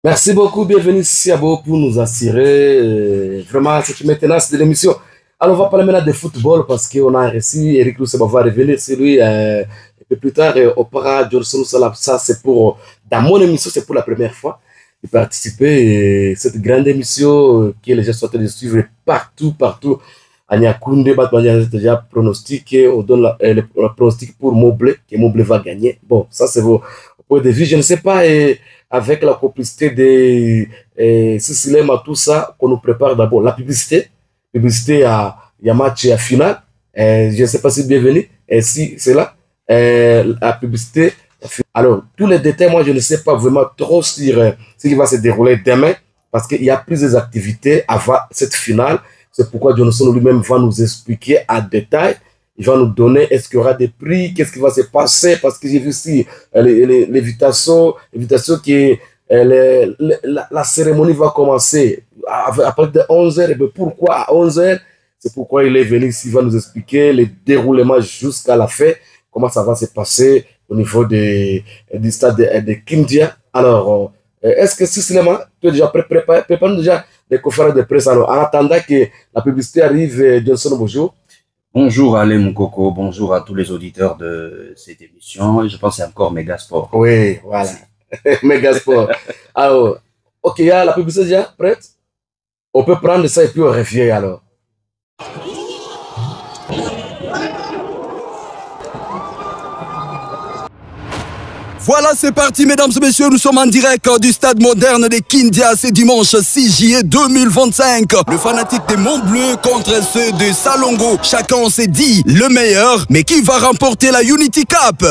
Merci beaucoup, bienvenue Siabo pour nous assurer vraiment cette maintenance de l'émission. Alors on va parler maintenant de football parce qu'on a reçu Eric Lousseba va revenir sur lui un peu plus tard. Opera Johnson, ça c'est pour, dans mon émission, c'est pour la première fois de participer à cette grande émission que les gens sont en train de suivre partout. Anyakounde, déjà pronostiqué, on donne le pronostic pour Mobley, que Mobley va gagner. Bon, ça c'est vos points de vue. Je ne sais pas, avec la complicité de Sicilema, tout ça, qu'on nous prépare d'abord la publicité. Publicité, il y a match à finale. Je ne sais pas si bienvenue. Et si c'est là, la publicité. Alors, tous les détails, moi, je ne sais pas vraiment trop sur ce qui va se dérouler demain, parce qu'il y a plusieurs activités avant cette finale. C'est pourquoi Johnson lui-même va nous expliquer en détail. Il va nous donner, est-ce qu'il y aura des prix, qu'est-ce qui va se passer, parce que j'ai vu ici l'invitation qui la cérémonie va commencer à partir de 11h. Et bien pourquoi à 11h? C'est pourquoi il est venu ici, il va nous expliquer le déroulement jusqu'à la fin, comment ça va se passer au niveau du stade de Kindia. Alors, est-ce que Sicilema, tu es déjà prépare déjà des conférences de presse. Alors, en attendant que la publicité arrive, Johnson, bonjour. Bonjour Alain Moukoko, bonjour à tous les auditeurs de cette émission. Je pense que c'est encore Megasport. Oui, voilà. Megasport. Alors, ok, il y a la publicité déjà prête. On peut prendre ça et puis on revient alors. Voilà, c'est parti, mesdames et messieurs. Nous sommes en direct du stade moderne de Kindia. C'est dimanche 6 juillet 2025. Le fanatique des Montbleus contre ceux de Salongo. Chacun s'est dit le meilleur. Mais qui va remporter la Unity Cup?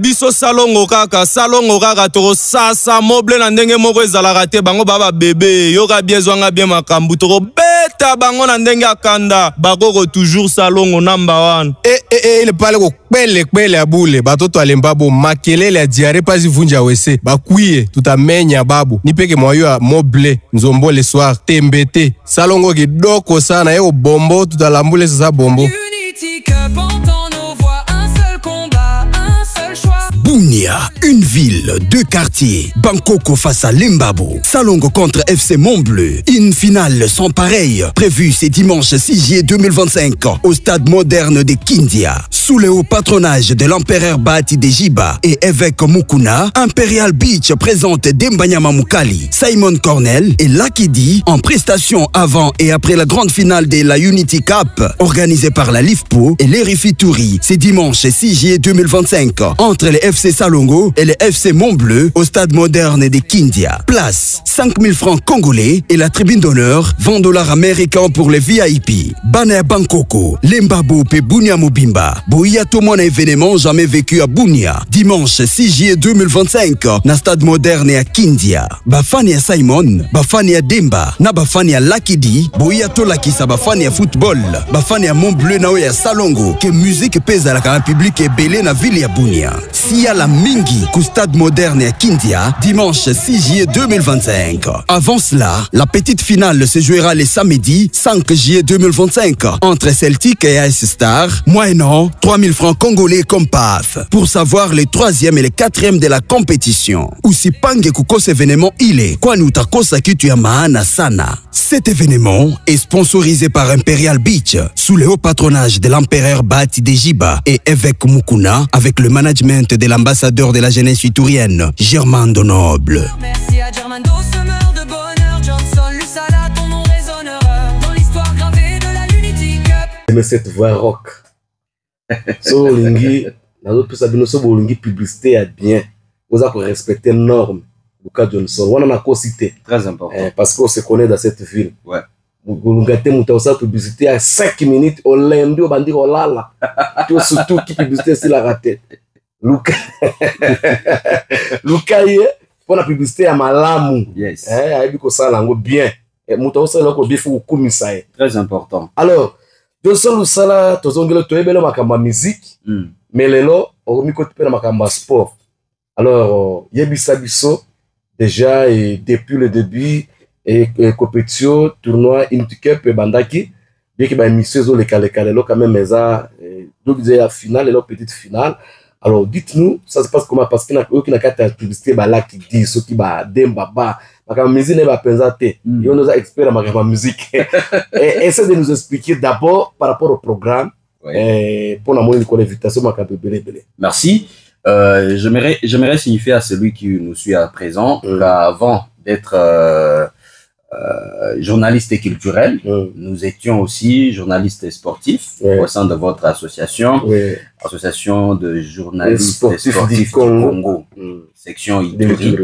Biso Salongo kaka. Salongo kaka toro sasa. Moble na ndenge moko ezalaka te. Bango baba bébé. Yoka biezwanga bien makambu. Toro beta bango na ndenge akanda. Bakoko toujours Salongo number 1. Il parle ko kwele abule. Batoto alembabo makelele ya diare pas vunja wese bakwiye tutamenya babu nipeke moyo ya Moble nzombo le soir tembete Salongo kidoko sana yeko bombo tutalambule sasa bombo. Unity Cup, entend nos voix, un seul combat, un seul choix. Bunia, une ville, deux quartiers. Bangkoko face à Limbabo. Salongo contre FC Montbleu. Une finale sans pareil. Prévue ce dimanche 6 juillet 2025 au stade moderne de Kindia. Sous le haut patronage de l'empereur Bati Dejiba et évêque Mukuna, Imperial Beach présente Dembanyama Mukali, Simon Cornell et Lakidi en prestation avant et après la grande finale de la Unity Cup organisée par la LIFPO et l'Erifituri. C'est dimanche 6 juillet 2025 entre les FC Salongo et les FC Montbleu au stade moderne de Kindia. Place 5000 francs congolais et la tribune d'honneur 20 $ américains pour les VIP. Bana Bangkoko, Limbabo pe Bunia Mobimba. Boya tout mon événement jamais vécu à Bunia. Dimanche 6 juillet 2025 na stade moderne à Kindia. Bafani à Simon, Bafani à Demba, na Bafani à Lakidi. Boya to Lakisa Bafani à football. Bafani à Montbleu na ya Salongo. Que musique pèse à la public et belé na ville à Bunia. Si à la Mingi, au stade moderne à Kindia, dimanche 6 juillet 2025. Avant cela, la petite finale se jouera le samedi 5 juillet 2025 entre Celtic et AS Star, moyennant 3000 francs congolais comme PAF. Pour savoir les 3e et les 4e de la compétition. Usipange kukose événement ile, kwani utakosa kitu ya maana sana. Cet événement est sponsorisé par Imperial Beach, sous le haut patronage de l'empereur Bati Dejiba et évêque Mukuna, avec le management de l'ambassadeur de la jeunesse iturienne, Germando Noble. Merci à Germando, semeur de bonheur. Johnson, Lusala, ton nom résonnera dans l'histoire gravée de la Unity Cup. Mais cette voix rock. So lingi, na d'autres personnes so bolingi publicité est bien. Vous avez respecté normes. Lucas Johnson, on a encore cité. Très important. Parce qu'on se connaît dans cette ville. Ouais. Vous gâtez mon temps publicité à 5 minutes au lundi au bandi au lala. Tout surtout qui publicité c'est la raté. Lucas pour la publicité à malamu. Yes. Avec ça lango bien. Mon temps ça là ko bien faut komisa. Très important. Alors, Johnson Lusala tozongelo toyebelo makamba musique. Mais lelo on mi côté na makamba sport. Alors, yebisa biso déjà et depuis le début et compétition tournoi Unity Cup bandaki bien que ba émission zo le calé quand même ça donc la finale et la petite finale. Alors dites-nous ça se passe comment parce que na qui na carte publicité ba là qui dit ce qui ba demba ba la musique n'est pas pensée. Ils nous a expert dans la musique. Essaie de nous expliquer d'abord par rapport au programme. Pour la moindre invitation, merci. J'aimerais signifier à celui qui nous suit à présent qu'avant d'être journaliste culturel, nous étions aussi journalistes sportifs au sein de votre association, association de journalistes sportifs du Congo, section Ituri.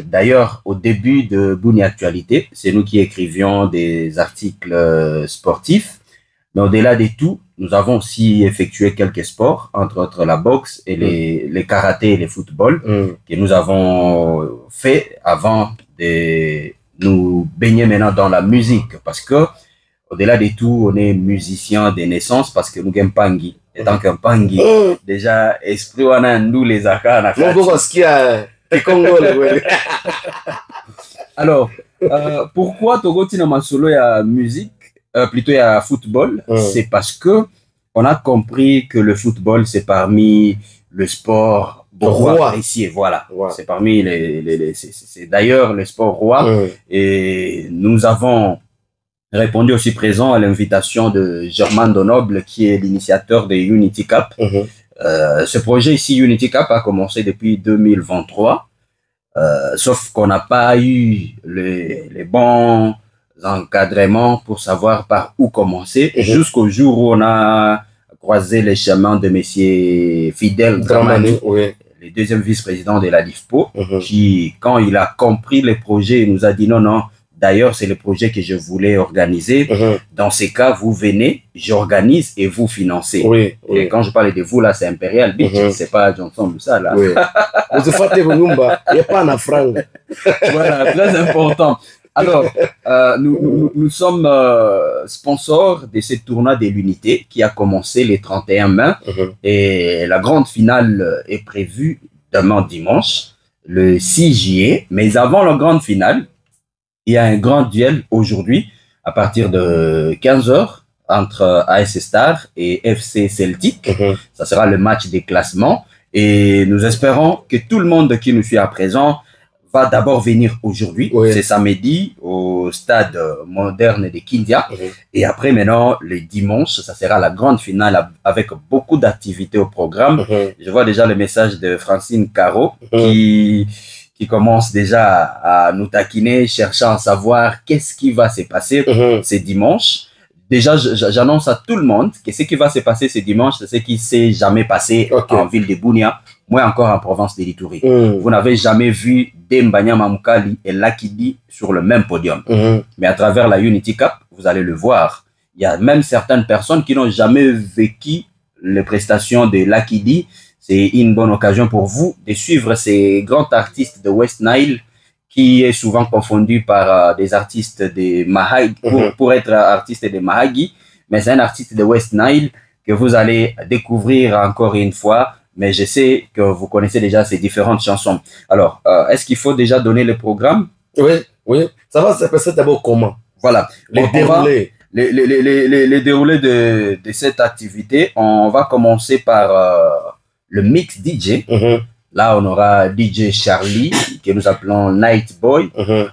D'ailleurs, au début de Bouni Actualité, c'est nous qui écrivions des articles sportifs. Mais au-delà de tout, nous avons aussi effectué quelques sports, entre autres la boxe et les karatés et les footballs, que nous avons fait avant de nous baigner maintenant dans la musique. Parce que, au-delà de tout, on est musicien de naissance parce que nous sommes Pangi. Et tant qu'un Pangi, déjà, esprit, on a nous les akans. Alors, pourquoi Togo Tina solo ya musique? Plutôt il y a football, c'est parce que on a compris que le football c'est parmi le sport beaucoup apprécié, voilà. C'est parmi c'est d'ailleurs le sport roi et nous avons répondu aussi présent à l'invitation de Germain Donoble qui est l'initiateur de Unity Cup. Ce projet ici Unity Cup a commencé depuis 2023, sauf qu'on n'a pas eu les bons encadrement pour savoir par où commencer jusqu'au jour où on a croisé les chemins de monsieur Fidel Dramani, le deuxième vice-président de la LIFPO, qui, quand il a compris le projet, il nous a dit non, d'ailleurs, c'est le projet que je voulais organiser. Dans ces cas, vous venez, j'organise et vous financez. Et quand je parle de vous, là, c'est Imperial Beach, c'est pas Johnson Moussa, là. Voilà, très important. Alors, nous sommes sponsors de ce tournoi de l'unité qui a commencé le 31 mai et la grande finale est prévue demain dimanche, le 6 juillet. Mais avant la grande finale, il y a un grand duel aujourd'hui à partir de 15h entre AS Star et FC Celtic. Ça sera le match des classements et nous espérons que tout le monde qui nous suit à présent va d'abord venir aujourd'hui, c'est samedi au stade moderne de Kindia et après maintenant le dimanche ça sera la grande finale avec beaucoup d'activités au programme. Je vois déjà le message de Francine Caro qui commence déjà à nous taquiner cherchant à savoir qu'est-ce qui va se passer ce dimanche. Déjà, j'annonce à tout le monde que ce qui va se passer ce dimanche, c'est ce qui s'est jamais passé en ville de Bunia, moi encore en province de l'Ituri. Vous n'avez jamais vu Dembanya Mamukali et Lakidi sur le même podium. Mais à travers la Unity Cup, vous allez le voir. Il y a même certaines personnes qui n'ont jamais vécu les prestations de Lakidi. C'est une bonne occasion pour vous de suivre ces grands artistes de West Nile qui est souvent confondu par des artistes de Mahagi, pour être artiste de Mahagi, mais c'est un artiste de West Nile que vous allez découvrir encore une fois, mais je sais que vous connaissez déjà ces différentes chansons. Alors, est-ce qu'il faut déjà donner le programme? Oui. Ça va se passer d'abord comment? Voilà. Les déroulés. Les déroulés de cette activité, on va commencer par le mix DJ. Là, on aura DJ Charlie, que nous appelons Night Boy.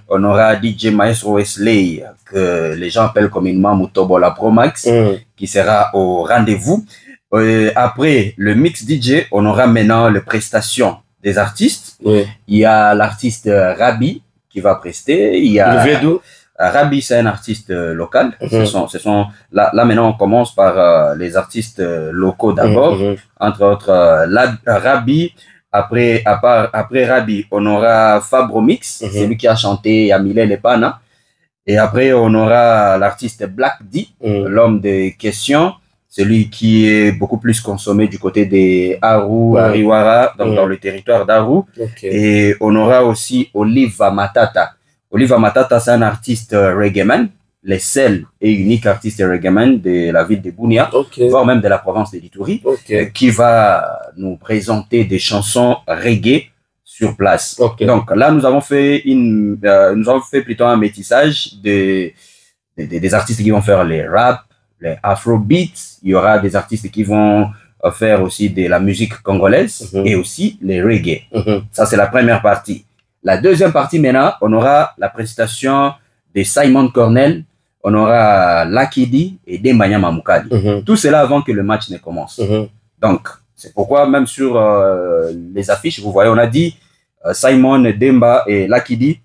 On aura DJ Maestro Wesley, que les gens appellent communément Mutobola Pro Max, qui sera au rendez-vous. Après le mix DJ, on aura maintenant les prestations des artistes. Il y a l'artiste Rabi qui va prester. Il y a Rabi, c'est un artiste local. Là maintenant, on commence par les artistes locaux d'abord. Entre autres, Rabi. Après Rabi, on aura Fabromix, c'est lui qui a chanté Yamile Lepana. Et après, on aura l'artiste Black D, l'homme des questions, celui qui est beaucoup plus consommé du côté des Aru, Ariwara, donc dans le territoire d'Aru. Et on aura aussi Oliva Matata. Oliva Matata, c'est un artiste reggaeman, le seul et unique artiste reggaeman de la ville de Bunia, voire même de la province de l'Ituri, qui va nous présenter des chansons reggae sur place. Donc là, nous avons fait plutôt un métissage des artistes qui vont faire les rap, les afrobeats. Il y aura des artistes qui vont faire aussi de la musique congolaise et aussi les reggae. Ça, c'est la première partie. La deuxième partie maintenant, on aura la prestation de Simon Cornell, on aura Lakidi et Dembanya Mamukadi. Tout cela avant que le match ne commence. Donc, c'est pourquoi même sur les affiches, vous voyez, on a dit Simon, Demba et Lakidi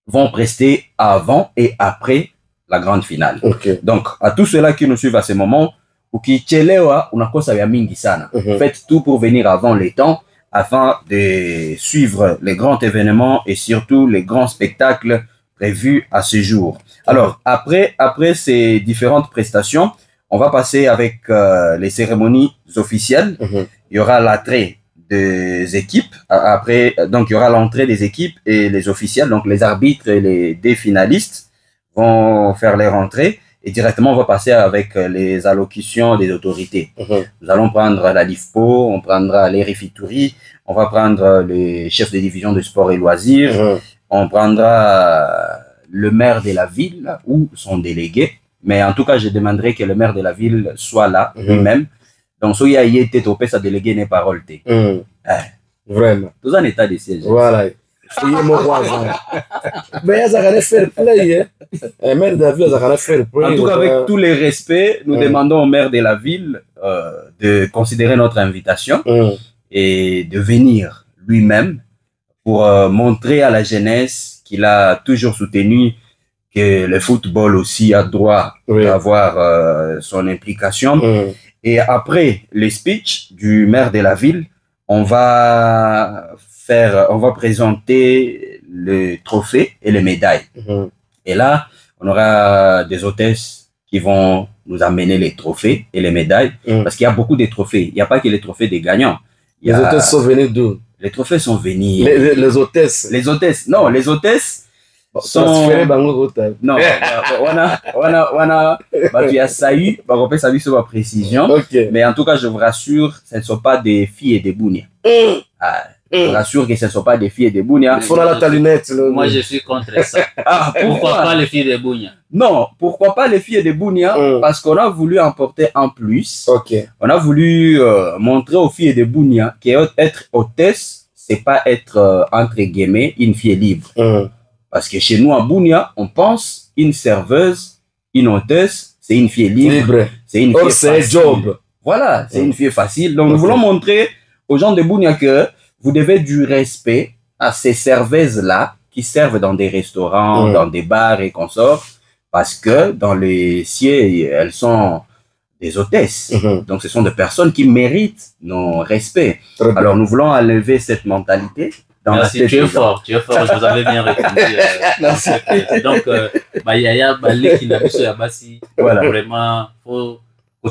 vont prester avant et après la grande finale. Donc, à tous ceux-là qui nous suivent à ce moment, ukichelewa unakosa ya mingi sana. Faites tout pour venir avant les temps afin de suivre les grands événements et surtout les grands spectacles prévus à ce jour. Alors, après ces différentes prestations, on va passer avec les cérémonies officielles. Il y aura l'entrée des équipes. Après, donc, il y aura l'entrée des équipes et les officiels. Donc, les arbitres et les finalistes vont faire les rentrées. Et directement, on va passer avec les allocutions des autorités. Nous allons prendre la LIFPO, on prendra les Rifituri, on va prendre les chefs de division de sport et loisirs, on prendra le maire de la ville ou son délégué. Mais en tout cas, je demanderai que le maire de la ville soit là lui-même. Donc, si il y a été topé, ça délégué n'est parole. Vraiment. Tout un état de siège. Voilà. Mais il y a fair play. Maire de la ville, il y a fair play. En tout cas, avec tous les respects, nous demandons au maire de la ville de considérer notre invitation et de venir lui-même pour montrer à la jeunesse qu'il a toujours soutenu que le football aussi a droit d'avoir son implication. Et après les speeches du maire de la ville, on va présenter le trophée et les médailles. Et là, on aura des hôtesses qui vont nous amener les trophées et les médailles, parce qu'il y a beaucoup de trophées. Il n'y a pas que les trophées des gagnants. Les hôtesses sont venues d'où? Les trophées sont venus. Les hôtesses. Les hôtesses. Non, les hôtesses sont... Non, tu as sailli, sa précision. Mais en tout cas, je vous rassure, ce ne sont pas des filles et des bounia. Je vous rassure que ce ne sont pas des filles et des bounia. Moi, je suis contre ça. Pourquoi pas les filles et des bounia? Non, pourquoi pas les filles et des bounia? Parce qu'on a voulu emporter en plus. On a voulu montrer aux filles et des bounia qu'être hôtesse, c'est pas être, entre guillemets, une fille libre. Parce que chez nous, à Bounia, on pense une serveuse, une hôtesse, c'est une fille libre. C'est une fille facile. Job. Voilà, c'est une fille facile. Donc, nous voulons montrer aux gens de Bounia que vous devez du respect à ces serveuses-là qui servent dans des restaurants, dans des bars et consorts, parce que dans les sièges, elles sont des hôtesses. Donc, ce sont des personnes qui méritent nos respects. Alors, nous voulons enlever cette mentalité. Merci, tu es fort, je vous avais bien répondu. Donc, Yaya, Balé, qui n'a pas sur Yabasi, voilà, vraiment, faut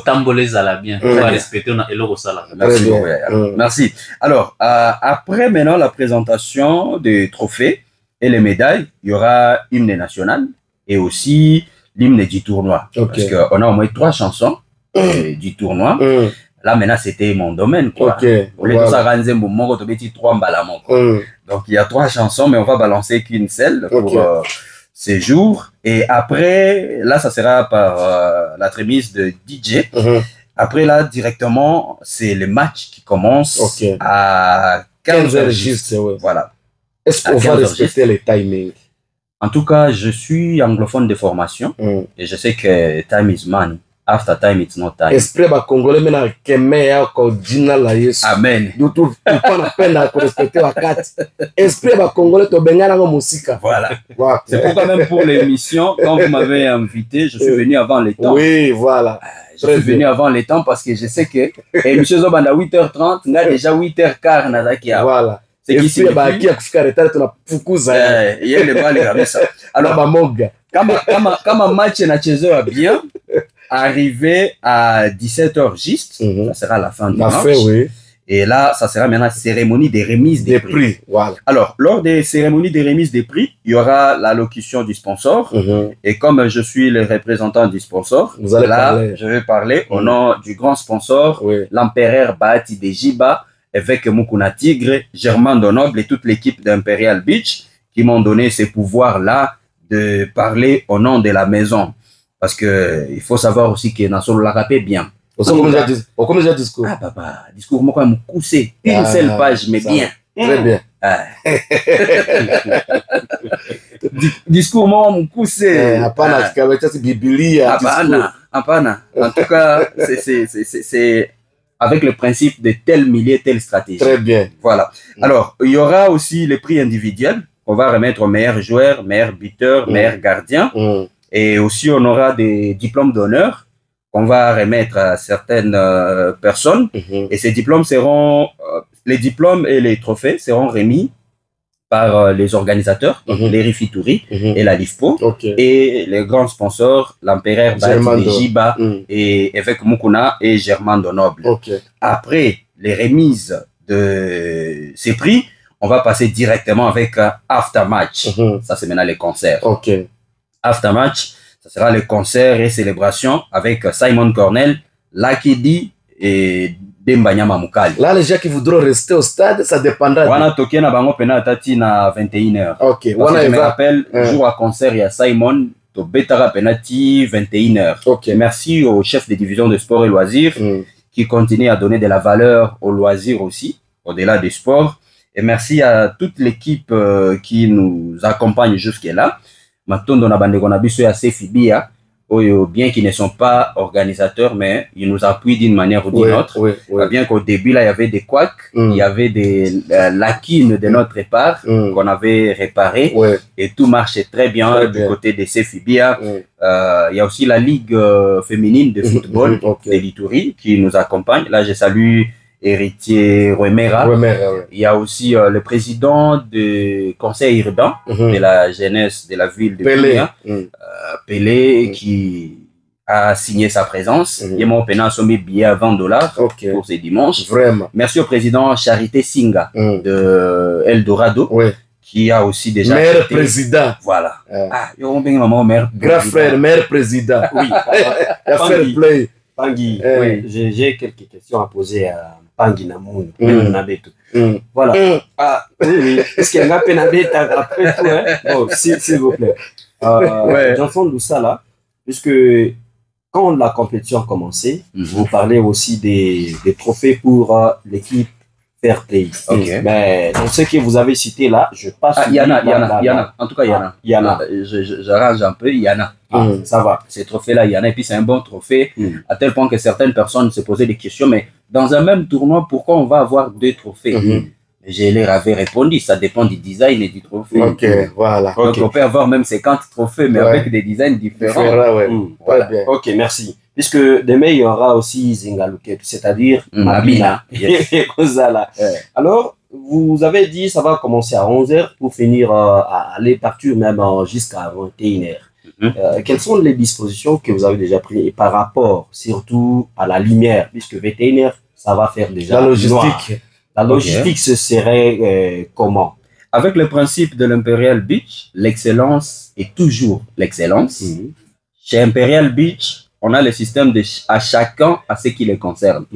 tamboler ça bien, faut respecter et le resala. Merci. Merci. Alors, après maintenant la présentation des trophées et les médailles, il y aura l'hymne national et aussi l'hymne du tournoi. Parce qu'on a au moins 3 chansons du tournoi. Là, maintenant, c'était mon domaine, quoi. Donc, il y a 3 chansons, mais on va balancer qu'une seule pour ces jours. Et après, là, ça sera par la trémise de DJ. Après, là, directement, c'est le match qui commence à 15h juste. Voilà. Est-ce qu'on va respecter les timings? En tout cas, je suis anglophone de formation et je sais que time is money. After time, it's not time. Esprit ba Congolais mena keme ya ko jina la Yesu. Amen. Du tout pas na peine à respecter wakati. Esprit ba Congolais to bengana ngo musika. Voilà. C'est pourquoi même pour l'émission, quand vous m'avez invité, je suis venu avant les temps. Oui, voilà. Je suis venu avant les temps parce que je sais que l'émission Zobanda 8h30, on a déjà 8h15 na zaki. Voilà. C'est qui signifie ba qui a kufika retard tuna fukuza. Il y a le mal comme ça. Alors ba moga. Kama match na chezo bien. Arrivé à 17h juste, ça sera la fin du match. Et là, ça sera maintenant cérémonie des remises des prix. Voilà. Alors, lors des cérémonies des remises des prix, il y aura l'allocution du sponsor. Et comme je suis le représentant du sponsor, je vais parler au nom du grand sponsor, l'empereur Bahati de Jiba, évêque Mukuna Tigre, Germain Donoble et toute l'équipe d'Imperial Beach qui m'ont donné ces pouvoirs-là de parler au nom de la maison. Parce que il faut savoir aussi que dans le rapé bien. Au discours. Ah papa, discours moi quand même coussé une seule page mais bien. Très bien. Discours moi mkuse. Hapana, kikawacha si Biblia. Hapana. En tout cas, c'est avec le principe de tel millier, telle stratégie. Très bien. Voilà. Alors, il y aura aussi les prix individuels. On va remettre au meilleur joueur, meilleur buteur, meilleur gardien. Et aussi, on aura des diplômes d'honneur qu'on va remettre à certaines personnes. Et ces diplômes seront, les diplômes et les trophées seront remis par les organisateurs, les Rifituri et la LIFPO, et les grands sponsors, l'empereur Bati Jiba et évêque Mukuna et Germain Donoble. Après les remises de ces prix, on va passer directement avec after match. Ça, c'est maintenant les concerts. After match, ça sera les concerts et célébrations avec Simon Cornell, Lakidi et Dembanyama Mukali. Là, les gens qui voudront rester au stade, ça dépendra. Wana toke na bango pena tati na 21h. Ok. Wana je me rappelle, jour à concert, il y a Simon, to betara penati 21h. Ok. Merci au chef de division de sport et loisirs qui continue à donner de la valeur aux loisirs aussi, au-delà des sports. Et merci à toute l'équipe qui nous accompagne jusque-là. Matondo na bande konabiso ya Sefibia. Bien qu'ils ne sont pas organisateurs, mais ils nous appuient d'une manière ou d'une autre. Bien qu'au début, là, il y avait des couacs, il y avait des lacunes de notre part qu'on avait réparées, et tout marchait très bien du côté des CFIBIA. Il y a aussi la Ligue féminine de football de l'Ituri qui nous accompagne. Là, je salue Héritier Remera. Il y a aussi le président du conseil urbain de la jeunesse de la ville de Pelé, qui a signé sa présence. Il m'a opéné sommet billet à $20 pour ce dimanche. Vraiment. Merci au président Charité Singa de Eldorado qui a aussi déjà maire président. Voilà. Grand frère, maire président. Oui. Fair play. Pangui, j'ai quelques questions à poser à Pangui Namoun. Voilà. Oui. Est-ce qu'il y a un pénabet après tout, hein? Bon, s'il vous plaît. Johnson Loussala, puisque quand la compétition a commencé, vous parlez aussi des trophées pour l'équipe Fair Play. Mais dans ce que vous avez cité là, je passe. Il y en a. En tout cas, il y en a. J'arrange un peu, il y en a. Ça va. Ces trophées-là, il y en a. Et puis, c'est un bon trophée, à tel point que certaines personnes se posaient des questions. Mais dans un même tournoi, pourquoi on va avoir 2 trophées? Je leur avais répondu, ça dépend du design et du trophée. Voilà. Donc, on peut avoir même 50 trophées, mais avec des designs différents. Voilà. Ok, merci. Puisque demain, il y aura aussi Zingaluket, c'est-à-dire Mabina. Alors, vous avez dit ça va commencer à 11h pour finir à aller partir même jusqu'à 21h. Quelles sont les dispositions que vous avez déjà prises par rapport surtout à la lumière, puisque 21h, ça va faire déjà la logistique. Noir. La logistique, ce serait comment? Avec le principe de l'Imperial Beach, l'excellence est toujours l'excellence. Chez Imperial Beach, on a le système de à chacun à ce qui les concerne.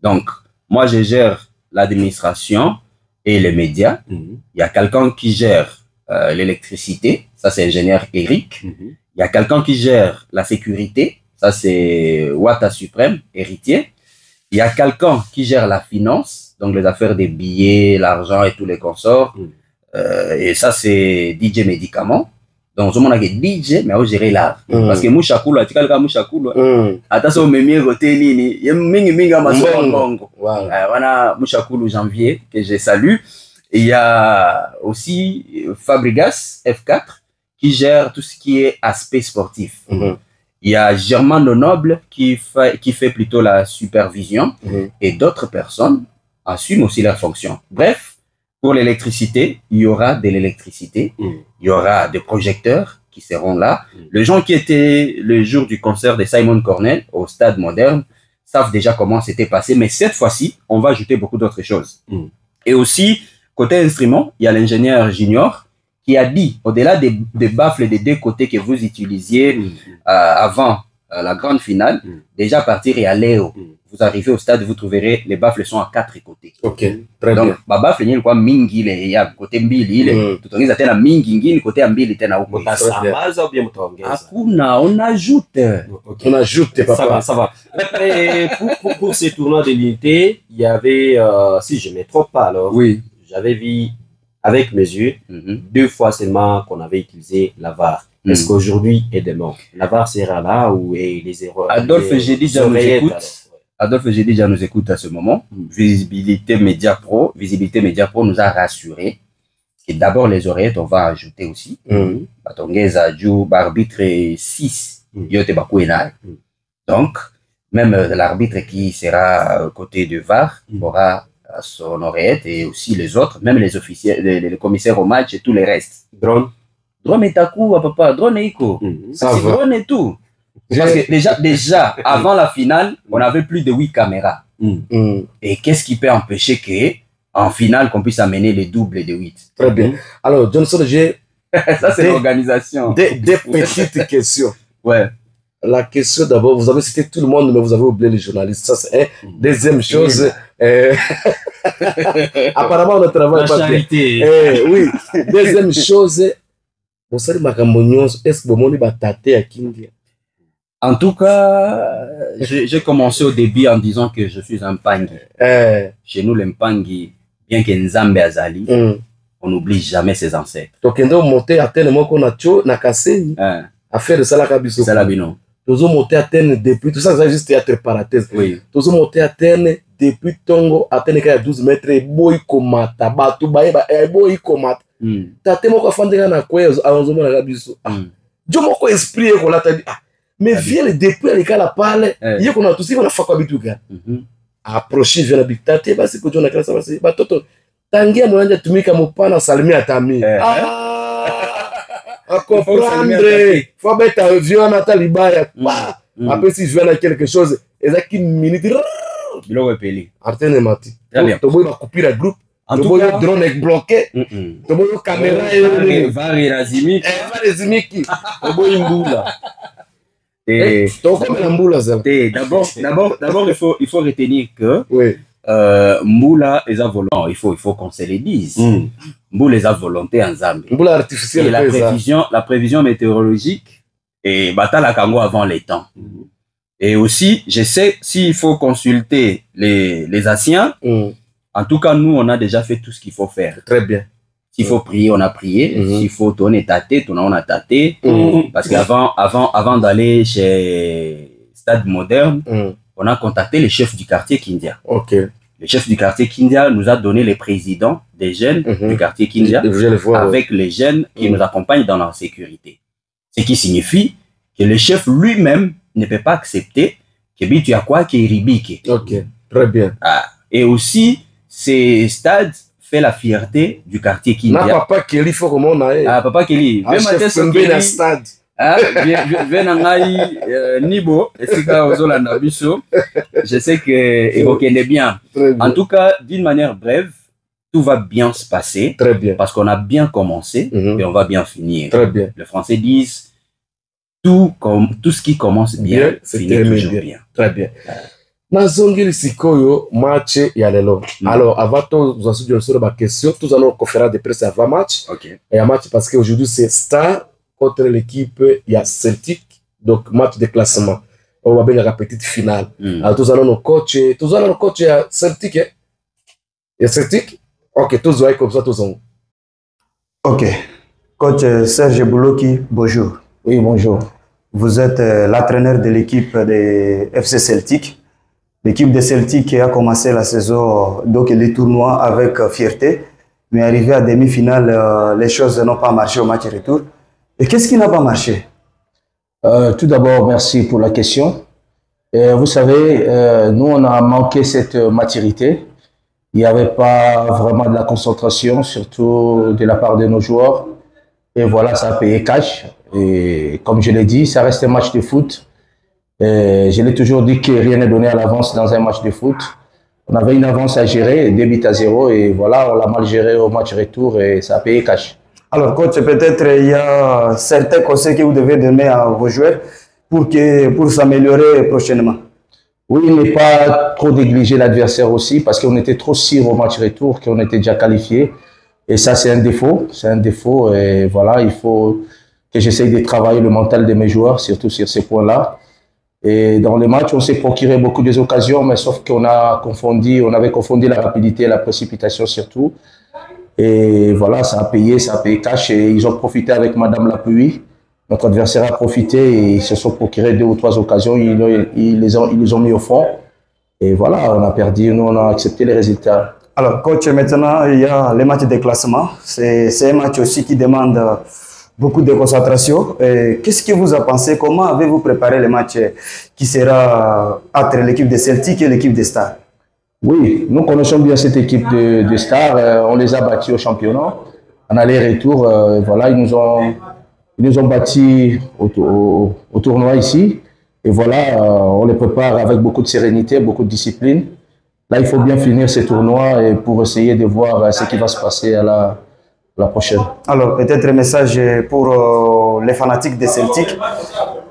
Donc, moi, je gère l'administration et les médias. Il y a quelqu'un qui gère l'électricité. Ça, c'est l'ingénieur Eric. Il y a quelqu'un qui gère la sécurité. Ça, c'est Wata Suprême, héritier. Il y a quelqu'un qui gère la finance. Donc, les affaires des billets, l'argent et tous les consorts. Et ça, c'est DJ Médicaments. Donc, je m'en DJ, mais on gérer l'art. Parce que Mouchakoulou, tu sais, Mouchakoulou, attention, mais mieux côté nini, il y a minga masongo. Voilà, Mouchakoulou janvier, que je salue. Et il y a aussi Fabrigas F4, qui gère tout ce qui est aspect sportif. Il y a Germain Donoble, qui fait plutôt la supervision. Et d'autres personnes assument aussi leur fonction. Bref, pour l'électricité, il y aura de l'électricité, il y aura des projecteurs qui seront là. Les gens qui étaient le jour du concert de Simon Cornell au Stade Moderne savent déjà comment c'était passé, mais cette fois-ci, on va ajouter beaucoup d'autres choses. Et aussi, côté instrument, il y a l'ingénieur junior qui a dit, au-delà des baffles des 2 côtés que vous utilisiez avant la grande finale, déjà partir et aller vous arrivez au stade, vous trouverez les baffles sont à 4 côtés. Très donc, bien. Donc, baffle ni quoi mingi le ya côté mbili tout on tena mingi ngini côté mbili tena huko. Mutasambaza ou bien mutaongeza? Hakuna, on ajoute. On ajoute, papa. Ça va. Et pour ces tournois de l'unité, il y avait, si je ne me trompe pas alors, j'avais vu avec mes yeux 2 fois seulement qu'on avait utilisé la VAR. Est-ce qu'aujourd'hui est demain la VAR sera là ou les erreurs? Adolphe Gédija nous écoute. Adolphe Gédija nous écoute à ce moment. Visibilité Média Pro nous a rassuré. Et d'abord les oreillettes, on va ajouter aussi. Batongeza Djou, arbitre 6. Donc, même l'arbitre qui sera côté de VAR aura son oreillette et aussi les autres, même les officiels, les commissaires au match et tous les restes. Drone est à coup, papa, drone est éco. C'est drone et tout. Parce que déjà, avant la finale, on avait plus de 8 caméras. Et qu'est-ce qui peut empêcher qu'en finale, qu'on puisse amener les doubles de 8? Très bien. Alors, Johnson, j'ai... Ça, c'est l'organisation. Des petites questions. Ouais. La question d'abord, vous avez cité tout le monde, mais vous avez oublié les journalistes. Ça, c'est un. Deuxième chose, apparemment, on travaille pas bien. Oui. Deuxième chose, vous savez, est-ce que vous avez tâté à Kindia? En tout cas, j'ai commencé au début en disant que je suis un Pangi. Chez nous, les Mpangi, bien que Nzambe Azali, on n'oublie jamais ses ancêtres. Donc, on a monté à tel moment qu'on a tué, on a cassé, à faire de Salakabiso. Salabino. Nous avons monté à Athènes depuis, tout ça, c'est juste théâtre parenthèse. Oui. Nous avons monté à Athènes depuis Tongo, Athènes qui a 12 mètres, et boy komata, batu baeba, et boy komata. Tate moko afandeka na kwe, alonzomo na gabiso. Jo moko esprit ko la tadi. Mais viens depuis les cas la parle, il qu'on a tous on a fait quoi bituka. Approcher vers l'habitat, basi ko jona klasa basi, ba toto. Tangia mwanja tumika mupana salimia tami. À comprendre, faut mettre un vieux en Atalibaya. Après, si je viens à quelque chose, et ça qui minute, il va payer. Artene Mati. Tu vas couper le groupe. En tout cas, le drone est bloqué. Tu vas la caméra. Va et Razimi. Va Razimi qui. Tu vas Imboula. D'abord, il faut retenir que Mboula est à volant. Il faut qu'on se le dise. Mboula est à volonté en Zambie. Mboula artificielle. Et la prévision météorologique est Batala Kango avant les temps. Et aussi, je sais, s'il faut consulter les anciens, en tout cas, nous, on a déjà fait tout ce qu'il faut faire. Très bien. S'il faut prier, on a prié. S'il faut tourner tâter, on a tâté. Parce qu'avant d'aller chez Stade Moderne, on a contacté le chef du quartier Kindia. Le chef du quartier Kindia nous a donné les présidents des jeunes du quartier Kindia avec les jeunes qui nous accompagnent dans la sécurité. Ce qui signifie que le chef lui-même ne peut pas accepter que tu as quoi qui est ribique. Très bien. Et aussi, ces stades fait la fierté du quartier Kindia. Papa Kelly, faut comment on a. Papa Kelly, stade. Nibo, je sais que vous connaissez bien. En tout cas, d'une manière brève, tout va bien se passer. Très bien. Parce qu'on a bien commencé et on va bien finir. Très bien. Les Français disent tout ce qui commence bien finit toujours bien. Très bien. Nazongeli sikoyo match ya lelo. Alors avant tout, vous avez sur ma question, tous allons conférence de presse avant match. Et un match parce qu'aujourd'hui c'est Star contre l'équipe il y a Celtic, donc match de classement. On va bien la petite finale. Alors tous allons nos coach à Celtic. Il y a Celtic. OK, tous voyez comme ça tous on. OK. Coach Serge Bouloki, bonjour. Oui, bonjour. Vous êtes l'entraîneur de l'équipe de FC Celtic. L'équipe de Celtic a commencé la saison, donc les tournois avec fierté, mais arrivé à demi-finale, les choses n'ont pas marché au match retour. Et qu'est-ce qui n'a pas marché? Tout d'abord, merci pour la question. Vous savez, nous, on a manqué cette maturité. Il n'y avait pas vraiment de la concentration, surtout de la part de nos joueurs. Et voilà, ça a payé cash. Et comme je l'ai dit, ça reste un match de foot. Je l'ai toujours dit que rien n'est donné à l'avance dans un match de foot. On avait une avance à gérer, 2-0, et voilà, on l'a mal géré au match retour et ça a payé cash. Alors coach, peut-être il y a certains conseils que vous devez donner à vos joueurs pour s'améliorer prochainement. Oui, ne pas trop négliger l'adversaire aussi, parce qu'on était trop sûr au match retour, qu'on était déjà qualifié. Et ça, c'est un défaut, et voilà, il faut que j'essaye de travailler le mental de mes joueurs, surtout sur ces points-là. Et dans les matchs, on s'est procuré beaucoup d'occasions, mais sauf qu'on avait confondu la rapidité et la précipitation surtout. Et voilà, ça a payé cash. Et ils ont profité avec Madame la pluie. Notre adversaire a profité et ils se sont procurés 2 ou 3 occasions. Ils les ont mis au fond. Et voilà, on a perdu. Nous, on a accepté les résultats. Alors, coach, maintenant, il y a les matchs de classement. C'est un match aussi qui demande beaucoup de concentration. Qu'est-ce que vous en pensez? Comment avez-vous préparé le match qui sera entre l'équipe de Celtic et l'équipe de Stars? Oui, nous connaissons bien cette équipe de Stars. On les a battus au championnat. En aller-retour, voilà, ils nous ont battus au tournoi ici. Et voilà, on les prépare avec beaucoup de sérénité, beaucoup de discipline. Là, il faut bien finir ce tournoi et pour essayer de voir ce qui va se passer à la prochaine. Alors, peut-être un message pour les fanatiques de Celtic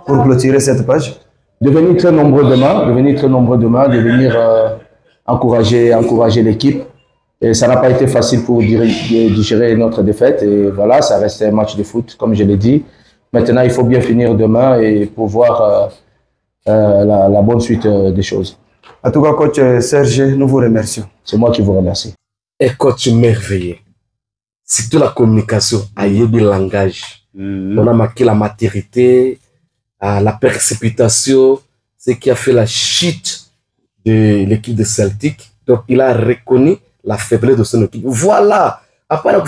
pour clôturer cette page. De venir très nombreux demain, de venir encourager l'équipe. Et ça n'a pas été facile pour digérer notre défaite. Et voilà, ça reste un match de foot, comme je l'ai dit. Maintenant, il faut bien finir demain et pour voir la bonne suite des choses. En tout cas, coach Serge, nous vous remercions. C'est moi qui vous remercie. Et coach merveilleux. Surtout la communication, le langage. On a marqué la maturité, la précipitation, ce qui a fait la chute de l'équipe de Celtic. Donc, il a reconnu la faiblesse de son équipe. Voilà. Après, on a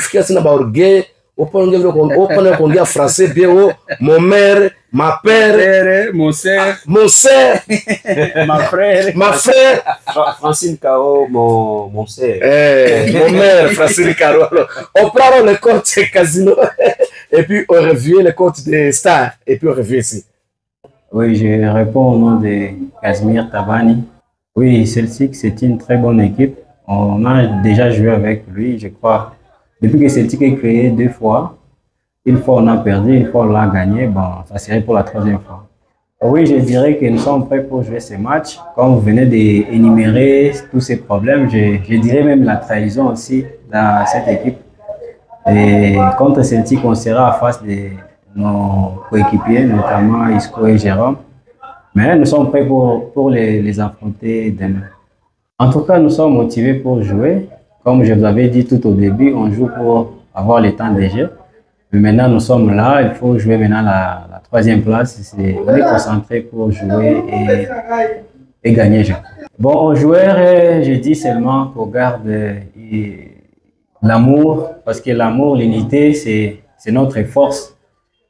français bien haut, mon mère, ma père, mon frère, ma frère, Francine Caro, mon sœur. Mon mère, Francine Caro. Alors, on prend le compte Casino et puis on revient le compte des Stars et puis on revient ici. Oui, je réponds au nom de Casimir Tabani. Oui, Celtic, c'est une très bonne équipe. On a déjà joué avec lui, je crois. Depuis que Celtic est créé 2 fois, une fois on a perdu, une fois on l'a gagné, bon, ça serait pour la 3e fois. Oui, je dirais que nous sommes prêts pour jouer ce match. Comme vous venez d'énumérer tous ces problèmes, je dirais même la trahison aussi dans cette équipe. Et contre Celtic, on sera en face de nos coéquipiers, notamment Isco et Jérôme. Mais nous sommes prêts pour les affronter demain. En tout cas, nous sommes motivés pour jouer. Comme je vous avais dit tout au début, on joue pour avoir le temps de jeu. Mais maintenant, nous sommes là, il faut jouer maintenant la 3e place. On est concentré pour jouer et gagner. Bon, aux joueurs, je dis seulement qu'on garde l'amour, parce que l'amour, l'unité, c'est notre force.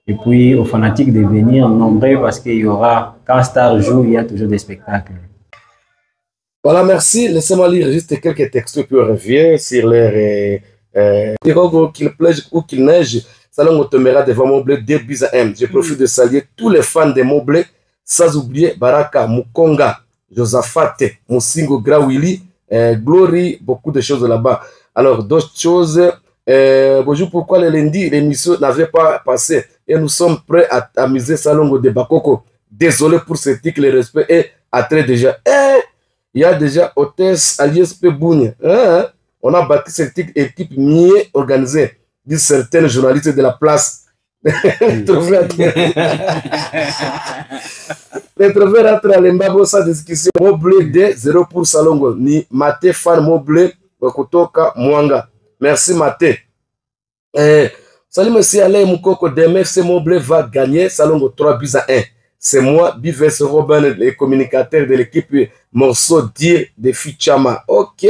Et puis aux fanatiques de venir nombreux, parce qu'il y aura, quand Star joue, il y a toujours des spectacles. Voilà, merci. Laissez-moi lire juste quelques textos puis on revient sur les qu'il pleuve ou qu'il neige. Salon Otomera devant Moblé 2-1. Je profite de saluer tous les fans de Moblé, sans oublier Baraka, Mukonga, Josaphat, Moussingo, Grawili, Glory, beaucoup de choses là-bas. Alors, d'autres choses. Bonjour, pourquoi le lundi, l'émission n'avait pas passé et nous sommes prêts à amuser Salongo de Bakoko. Désolé pour ce tic, le respect est à très déjà. Il y a déjà hôtesse Alias Peboune. On a bâti cette équipe mieux organisée, disent certains journalistes de la place. Les trouvés entre Alembabo sans discussion. Moblé de 0 pour Salongo. Ni Maté fan Moblé, Kotoka Mwanga. Merci Maté. Salut monsieur Alain Moukoko, demain FC Moblé va gagner Salongo 3-1. C'est moi, Bivès Robin, le communicateur de l'équipe Morceau Dire de Fichama. Ok.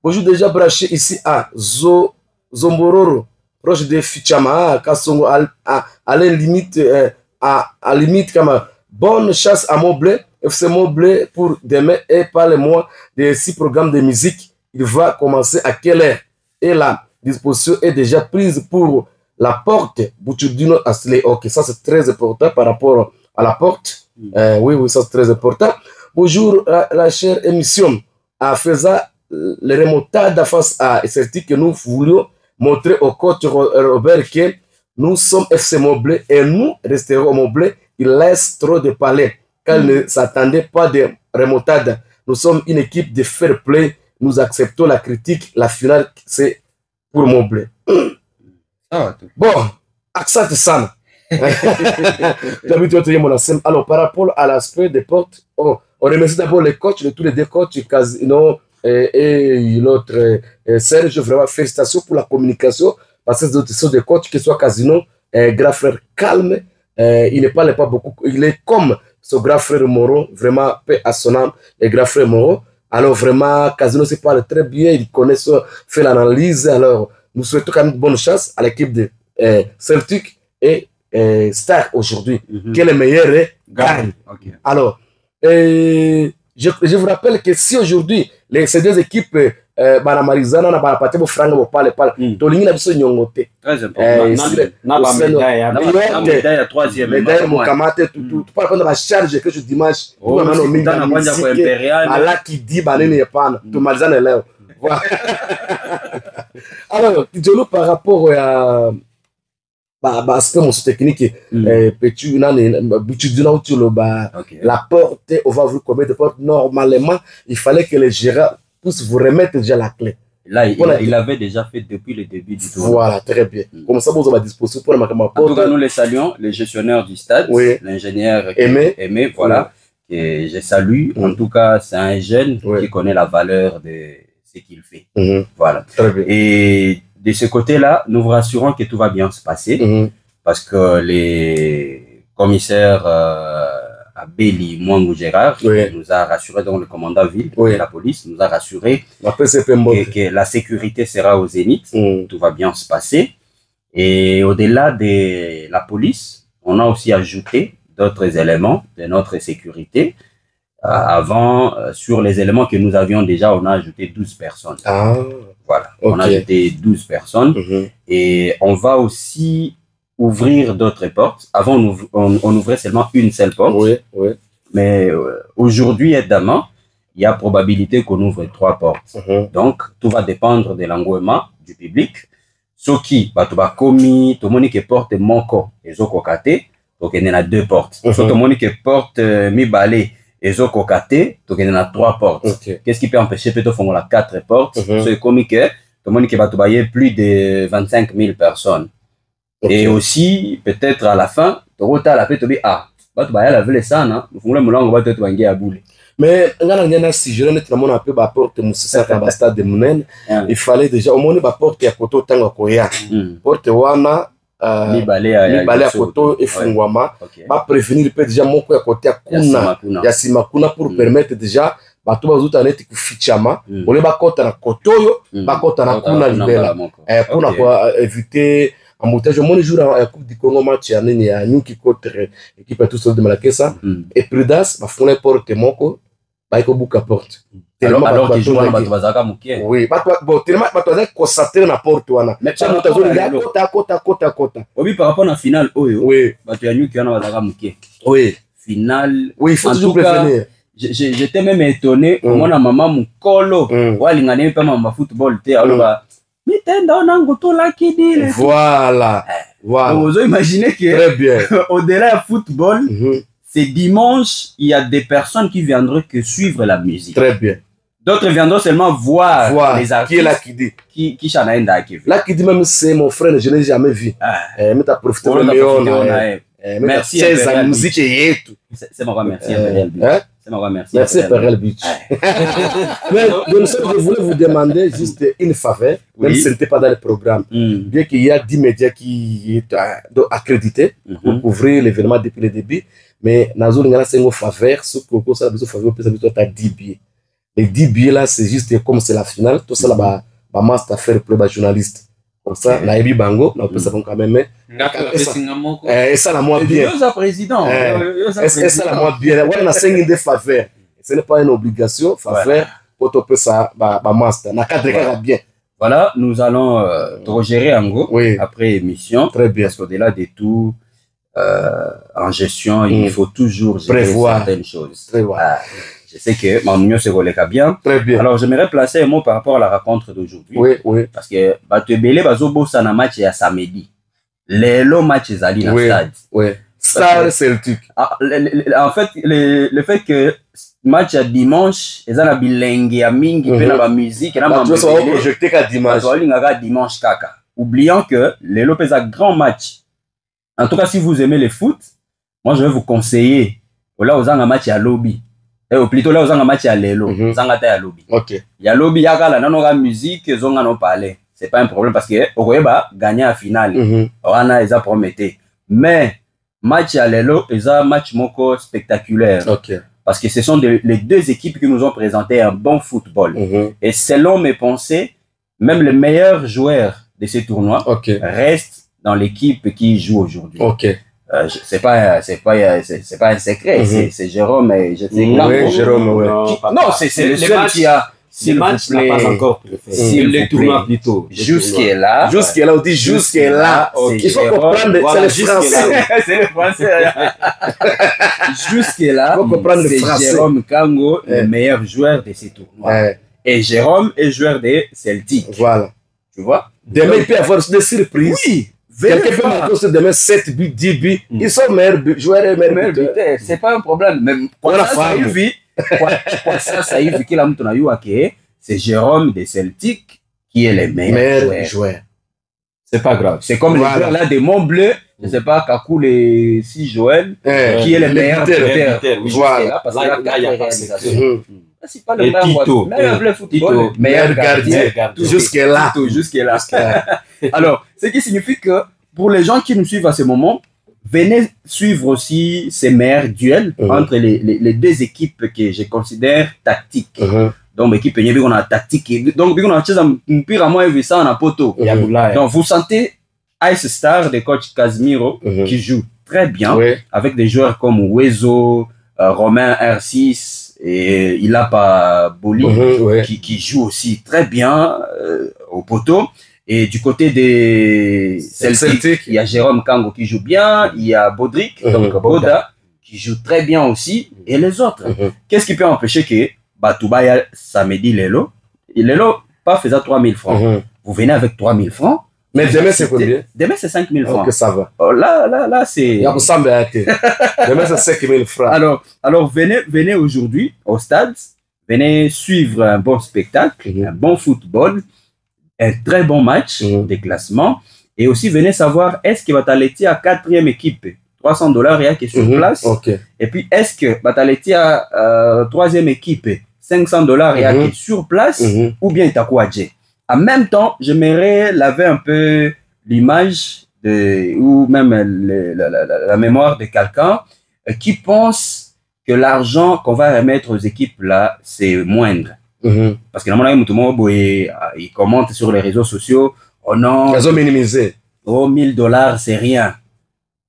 Bonjour, déjà branché ici à Zombororo, proche de Fichama, Kassongo, à la limite, à limite, comme bonne chasse à Moblé, FC Moblé pour demain et parlez-moi des 6 programmes de musique. Il va commencer à quelle heure? Et la disposition est déjà prise pour la porte Bouchoudino Asley. Ok, ça c'est très important par rapport à la porte. Oui, ça c'est très important. Bonjour, la chère émission. En faisant les remontades face à Celtic que nous voulions montrer au coach Robert que nous sommes FC Moblé et nous resterons Moblé. Il laisse trop de parler car il ne s'attendait pas de remontade. Nous sommes une équipe de fair play. Nous acceptons la critique. La finale, c'est pour Moblé. Bon, accent Sam. Alors, par rapport à l'aspect des portes, on remercie d'abord les coachs, tous les 2 coachs, Casino, et l'autre Serge, vraiment félicitations pour la communication, parce que ce sont des coachs qui sont Casino, grand frère calme, il ne parle pas beaucoup, il est comme son grand frère Moro, vraiment paix à son âme, et grand frère Moro. Alors vraiment, Casino se parle très bien, il connaît ça, fait l'analyse. Alors nous souhaitons quand même bonne chance à l'équipe de Celtic et Star aujourd'hui, que le meilleur gagne. Okay. Alors, je vous rappelle que si aujourd'hui ces deux équipes banamarizana na banapate bofranga bopale pale tolingi na biso nyongote très important na ba médaille à troisième médaille mokamate tout pas prendre la charge que je dimanche on a mingi na kwanja kwa impérial ala qui dit banene yapana tumalizane leo. Alors Tijolo, par rapport à aspect mon technique petit la porte on va vous combien de portes normalement il fallait que les gérants puissent vous remettre déjà la clé. Là, il avait déjà fait depuis le début du tour. Voilà, très bien. Comme ça, vous avez à disposition pour la porte. En tout cas, nous les saluons, les gestionnaires du stade, l'ingénieur Aimé, voilà, que je salue. En tout cas, c'est un jeune qui connaît la valeur de ce qu'il fait. Voilà. Très bien. Et de ce côté-là, nous vous rassurons que tout va bien se passer parce que les commissaires Abeli Mwangu Gérard nous a rassuré, donc le commandant ville de la police nous a rassuré que la sécurité sera au zénith, tout va bien se passer. Et au-delà de la police, on a aussi ajouté d'autres éléments de notre sécurité. Avant, sur les éléments que nous avions déjà, on a ajouté 12 personnes. Voilà, on a ajouté 12 personnes et on va aussi ouvrir d'autres portes. Avant, on ouvrait seulement une seule porte. Mais aujourd'hui et demain, il y a probabilité qu'on ouvre 3 portes. Donc, tout va dépendre de l'engouement du public. Ce qui, tout le monde qui porte Moko et Zokokate, donc il y en a 2 portes. Tout le monde qui porte Mibale et Zokokate, donc il y en a 3 portes. Qu'est-ce qui peut empêcher peut-être de faire 4 portes? C'est comme que tout le monde qui va trouver plus de 25 000 personnes. Et aussi, peut-être à la fin, tu vas la paix, tu vas la ville ça, non? Nous voulons nous va te à boule. Mais si je ne sais pas peu la porte Moussa Kabasta de Mounen, il fallait déjà au moins la porte à côté tango koya. Porte wana Libale à côté et fungwama, va prévenir peut déjà mon à côté à kuna ya simakuna pour permettre déjà bato bazuta neti kufichama ole bakota na kotoyo bakota na kuna libela pour éviter embouteillage. Mon jour à la Coupe du Congo match ya nini ya Nyuki contre équipe à tous de Malakesa et Prudence ba fona porte moko ba ko buka porte alors que joueur bato bazaka mukie oui bato bon tellement bato bazaka concentrer na porte wana ça mutazo ya kota obi par rapport na finale oyo bato ya Nyuki wana bazaka mukie finale il faut toujours prévenir. J'étais même étonné comment na maman mukolo walingane pa mama football te alors voilà. Vous imaginez que au-delà du football, c'est dimanche, il y a des personnes qui viendront que suivre la musique. Très bien. D'autres viendront seulement voir les artistes. Qui est là qui dit? Qui chanaenda qui là qui dit même c'est mon frère, je n'ai jamais vu. Mais tu as profité de merci la musique et tout. C'est mon merci. Merci Perel Beach. Mais je voulais vous demander juste une faveur, même si ce n'était pas dans le programme. Bien qu'il y a 10 médias qui sont accrédités pour couvrir l'événement depuis le début, mais Nazo Lingala c'est une faveur, ce que ça a besoin de faveur, peut-être 10 billets. Les 10 billets là, c'est juste comme c'est la finale, tout ça là, master faire pour les journalistes. Comme ça, la Ebi Bango, on peut savoir quand même. Et ça la moi bien. Président. Et ça la moi bien. On a 5 des faveurs. Ce n'est pas une obligation, faveur. Pour te ça, master. Na cadre bien. Voilà, nous allons te gérer en gros après émission. Très bien. Parce qu'au-delà de tout, en gestion, il faut toujours prévoir certaines choses. Je sais que Mamouno se relève bien. Très bien. Alors, j'aimerais placer un mot par rapport à la rencontre d'aujourd'hui. Parce que Batebele Bazobo sana match ya samedi. Le match zali na stade. Star Celtic. En fait, le fait que match à dimanche, ils ont la bilingue ya mingi pe na ba musique na ba projeté ka dimanche. Dimanche kaka. Oubliant que le Lopez a grand match. En tout cas, si vous aimez le foot, moi je vais vous conseiller. Là, aux un match à lobby. ou plutôt là, on a un match à l'élo, on a un lobby. Ok. Il y a lobby, il y a la musique, on a parlé. C'est pas un problème parce que on va gagner à finale. On a ils prometté. Mais match à l'élo, ils ont un match moko spectaculaire. Ok. Parce que ce sont les deux équipes qui nous ont présenté un bon football. Et selon mes pensées, même les meilleurs joueurs de ces tournois restent dans l'équipe qui joue aujourd'hui. Ok. C'est pas un secret, c'est Jérôme et je sais oui, Jérôme, ouais. Non, c'est le seul qui a. Le match n'a pas encore fait. Le tournoi plutôt. Jusqu'à-là. Jusqu'à-là, on dit jusqu'à-là. Il faut comprendre, c'est le français. C'est le français. Jusqu'à-là, c'est Jérôme Kango, le meilleur joueur de ces tournois. Et Jérôme est joueur de Celtic. Voilà. Tu vois? Demain, il peut y avoir des surprises. Oui. Quelqu'un peut marquer demain 7 buts, 10 buts. Ils sont meilleurs joueurs et meilleurs buteurs. C'est pas un problème. Même ça a eu qu'il a montré c'est Jérôme de Celtic qui est le meilleur joueur. C'est pas grave. C'est comme les joueurs là des Monts Bleus. Je sais pas, Kakou et si Joël, qui est le meilleur buteur. Voilà. Parce que là, il y a réalisation. C'est pas le meilleur football, meilleur gardien. Jusqu'à-là. Jusqu'à-là. Alors, ce qui signifie que pour les gens qui nous suivent à ce moment, venez suivre aussi ces meilleurs duels entre les deux équipes que je considère tactiques. Donc, l'équipe est on a tactique. Donc, on a un pire à moi et ça, on a poteau. Donc, vous sentez Ice Star de coach Casemiro qui joue très bien avec des joueurs comme Wezo, Romain R6 et il a pas Boli qui joue aussi très bien au poteau. Et du côté des Celtic, il y a Jérôme Kango qui joue bien, il y a Bodrick, donc Boda, qui joue très bien aussi, et les autres. Qu'est-ce qui peut empêcher que Batoubaya samedi Lelo, pas faisant 3000 francs. Vous venez avec 3000 francs. Mais demain, c'est combien? Demain, c'est 5000 francs. Ok, ça va. Oh, là, c'est... Demain, c'est 5000 francs. Alors venez aujourd'hui au stade, venez suivre un bon spectacle, un bon football, un très bon match de classement, et aussi venez savoir est-ce que Bataleti a 4e équipe, $300 et qui est sur place, et puis est-ce que Bataleti a 3e équipe, $500 et qui est sur place, ou bien Itakuadje. En même temps, j'aimerais laver un peu l'image ou même la mémoire de quelqu'un qui pense que l'argent qu'on va remettre aux équipes là, c'est moindre. Parce que il commente sur les réseaux sociaux, oh non, ils ont minimisé. Oh, $1000, c'est rien.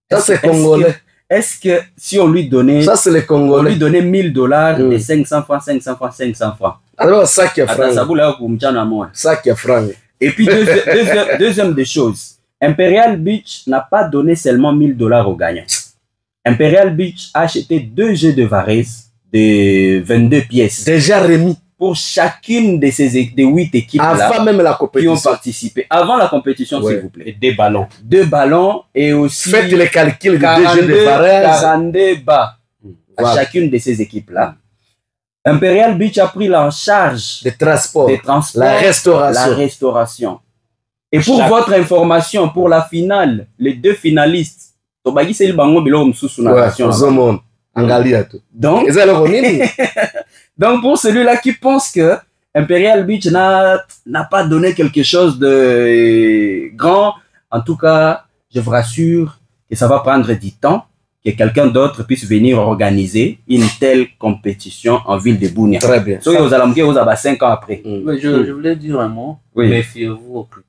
Ça, c'est congolais. Est-ce que si on lui donnait, ça, c'est les Congolais. On lui donnait $1000 et 500 francs, 500 francs, 500 francs. Alors, ça qui est franc. Ça qui est franc. Et puis, deuxième des choses, Imperial Beach n'a pas donné seulement $1000 aux gagnants. Imperial Beach a acheté 2 jeux de Varese de 22 pièces. Déjà remis. Pour chacune de ces 8 équipes avant même la compétition. Qui ont participé. Avant la compétition, s'il vous plaît. Et 2 ballons. 2 ballons et aussi... Faites les calculs de 2 jeux de Varese. 42 bas à chacune de ces équipes-là. Imperial Beach a pris en charge des transports, la restauration. Et pour votre information, pour la finale, les 2 finalistes, Tobagi c'est le bango bilo msusu na nation. Donc pour celui-là qui pense que Imperial Beach n'a pas donné quelque chose de grand, en tout cas, je vous rassure que ça va prendre du temps, que quelqu'un d'autre puisse venir organiser une telle compétition en ville de Bunia. Très bien. So, vous allez 5 ans après. Je voulais dire un mot. Méfiez-vous aux critiques.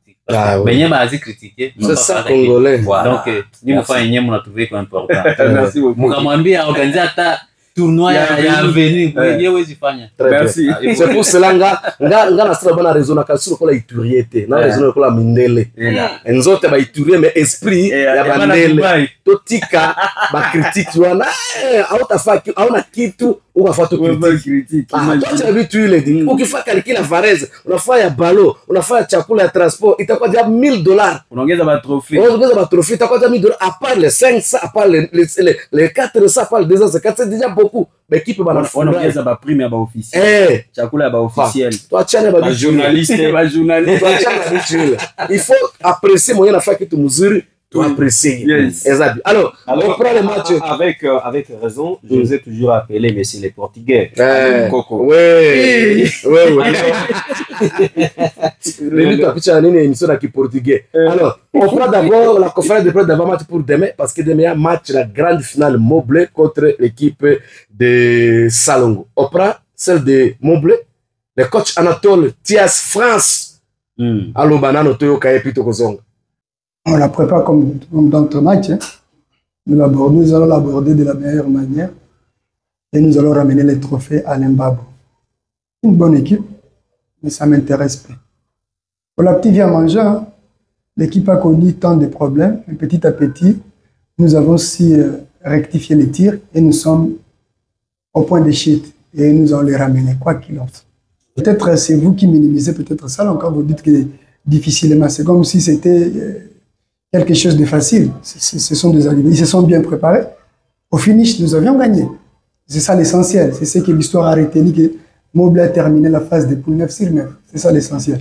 Mais il m'a critiqué. C'est ça, Congolais. Donc, il m'a fait un trouvé comme important. Merci beaucoup. Moukamambi a organisé un tournoi, il y a venu. Merci. C'est pour cela que nous avons raison sur la ituriété. Nous avons raison sur la mindele. Nous avons iturié, mais esprit, il y a mindele. Totika, ma critique, tu vois, on a quitté ou on a fait critique. Toi, tu as vu, tu l'as dit. Pour qu'il fasse calculer la Varese, on a fait un ballon, on a fait un tchakula, un transport, il t'a quoi déjà $1000. On a un trophée. On a un trophée, il t'a quoi déjà $1000. À part les 500, à part les 400, à part les 200, c'est déjà beaucoup. Mais qui peut m'en faire? On a un prime officiel. Tchakula officiel. Toi, tu as un journaliste. Il faut apprécier mon affaire que tu mesures. tu apprécies. Yes. Exact. Alors, on prend le match. Avec raison, je vous ai toujours appelé, mais c'est les Portugais. Coco. Oui. Portugais. Alors, on prend d'abord la conférence de presse d'avant-match pour demain, parce que demain, il y a un match, la grande finale Montblé contre l'équipe de Salongo. On prend celle de Montblé, le coach Anatole Thias France. Allô, banane, on la prépare comme d'autres matchs. Hein. Nous allons l'aborder de la meilleure manière et nous allons ramener les trophées à Limbabo. Une bonne équipe, mais ça m'intéresse pas. Pour la petite vie à manger, hein, l'équipe a connu tant de problèmes. Et petit à petit, nous avons aussi rectifié les tirs et nous sommes au point de chute. Et nous allons les ramener, quoi qu'il en soit. Peut-être c'est vous qui minimisez peut-être ça, encore vous dites que difficilement. C'est comme si c'était quelque chose de facile. Ce sont des arrivés. Ils se sont bien préparés. Au finish, nous avions gagné. C'est ça l'essentiel. C'est ce que l'histoire a retenu, que Montblé a terminé la phase de poule 9 sur 9. C'est ça l'essentiel.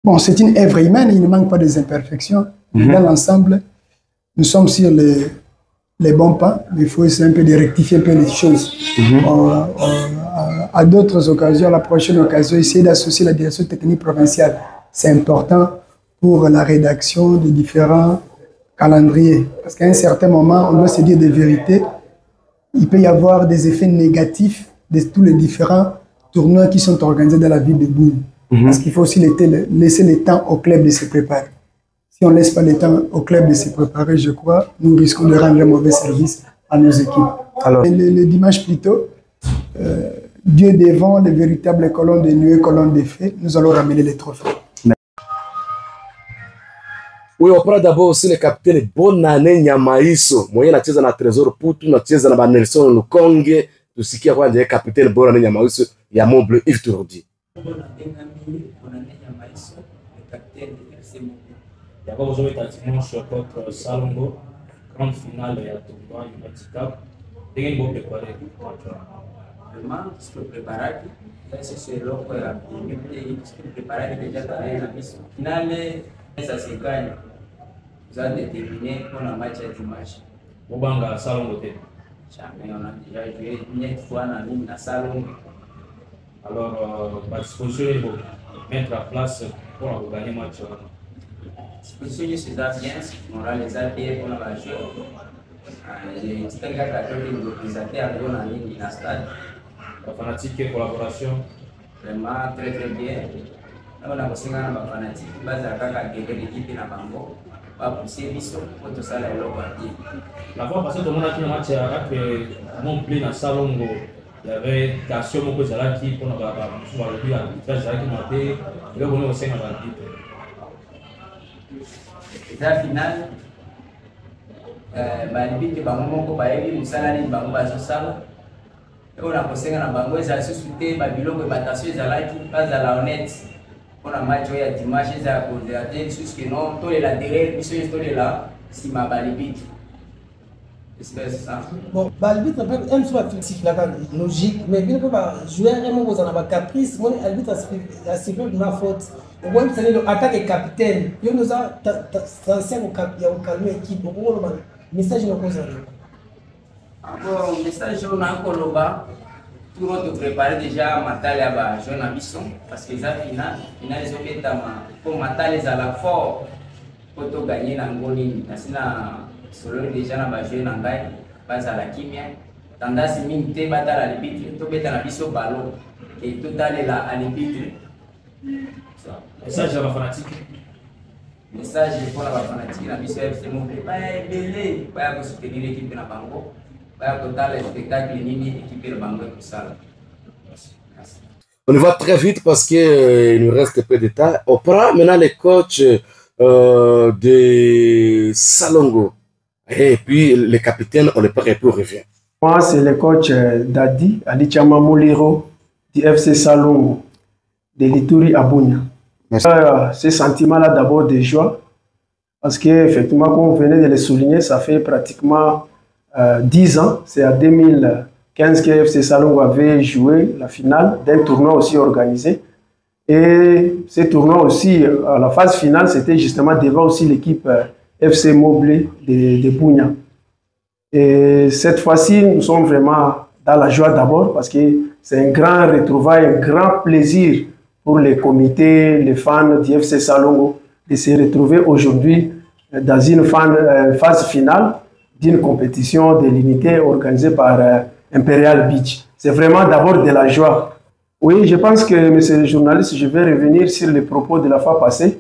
Bon, c'est une œuvre humaine, il ne manque pas des imperfections. Dans l'ensemble, nous sommes sur les bons pas, mais il faut essayer un peu de rectifier un peu les choses. À d'autres occasions, à la prochaine occasion, essayer d'associer la direction technique provinciale. C'est important pour la rédaction des différents calendriers. Parce qu'à un certain moment, on doit se dire des vérités. Il peut y avoir des effets négatifs de tous les différents tournois qui sont organisés dans la ville de Boune. Parce qu'il faut aussi laisser le temps au club de se préparer. Si on ne laisse pas le temps au club de se préparer, je crois, nous risquons de rendre un mauvais service à nos équipes. Alors, le dimanche plus tôt, Dieu devant, les véritables colonnes de nuée, colonnes de fées, nous allons ramener les trophées. Oui, on prend d'abord aussi le capitaine Bonane Nyamaiso. Moi, nacheza na Trésor Putu, nacheza na Nelson Lukonge. Tusikia kwanza capitaine Bonane Nyamaiso ya Montblé Yves Tourdi. D'abord, vous avez dimanche contre Salongo, grande finale et à tournoi Unity Cup. Vous préparé vraiment, ce que préparer, c'est l'eau pour la ce que préparer déjà dans la mission. Finale, ça se gagne. Vous avez déterminé pour la match à dimanche. Vous avez Salongo. Jamais, on a déjà joué une fois dans Salongo. Alors, par disposition, vous mettre en place pour gagner le match. Disposition, c'est ça bien, on aura les appels pour la jouer. Les petits gars qui ont représenté à la stade. La fanatique et collaboration. Vraiment très très bien. On a aussi un fanatique qui base à l'équipe de la Bango. On va pousser Bissot pour tout ça. La fois passée, tout le monde a fait un match avec Montblé dans Salongo. Il y avait Cassio Moko Zalaki pour nous avoir le but arbitrage Zalaki Maté. Et là, on est au sein de l'arbitre. La finale, l'arbitre Bango Moko Baebi, Moussalani Bango Bazosala. On a posé un bango, ils ont suscité Babylone et Batasio, ils ont pas à la honnête. On a match à dimanche, ils ont posé jusqu'à non, tous les latérales, ils sont là, si ma balibite. C'est ça. Bon, l'arbitre aime soit fictif, logique, mais bien que jouer vraiment vous en avez caprice, mon arbitre a sifflé de ma faute. Au moins, c'est l'attaque est capitaine. Il nous a ancien au calme équipe, le message nous cause. Bon, message on a Koloba, tout le monde préparé déjà matal à jouer en mission parce que ça final ils ont fait pour matal les à la fort pour gagner dans Ngoni. Nasina solo déjà na jouer dans Ngai, pas à la kimia. Tendance minute battre à l'arbitre, tout bête à la mission ballon et tout aller là à l'arbitre. Message à la fanatique. Message pour la fanatique, la mission FC Montblé. Pas belé, pas soutenir l'équipe de la Bango. On y va très vite parce qu'il nous reste peu de temps. On prend maintenant les coachs de Salongo. Et puis les capitaines, on les prend et puis on revient. Moi, c'est le coach Dadi, Adichama Moliro, du FC Salongo, de l'Ituri Abunia. Ce sentiment-là d'abord de joie, parce qu'effectivement, comme vous venez de le souligner, ça fait pratiquement 10 ans, c'est en 2015 que FC Salongo avait joué la finale d'un tournoi aussi organisé. Et ce tournoi aussi, à la phase finale, c'était justement devant aussi l'équipe FC Moblé de Bunia. Et cette fois-ci, nous sommes vraiment dans la joie d'abord parce que c'est un grand retrouvaille, un grand plaisir pour les comités, les fans du FC Salongo de se retrouver aujourd'hui dans une phase finale d'une compétition de l'unité organisée par Imperial Beach. C'est vraiment d'abord de la joie. Oui, je pense que, monsieur le journaliste, je vais revenir sur les propos de la fois passée.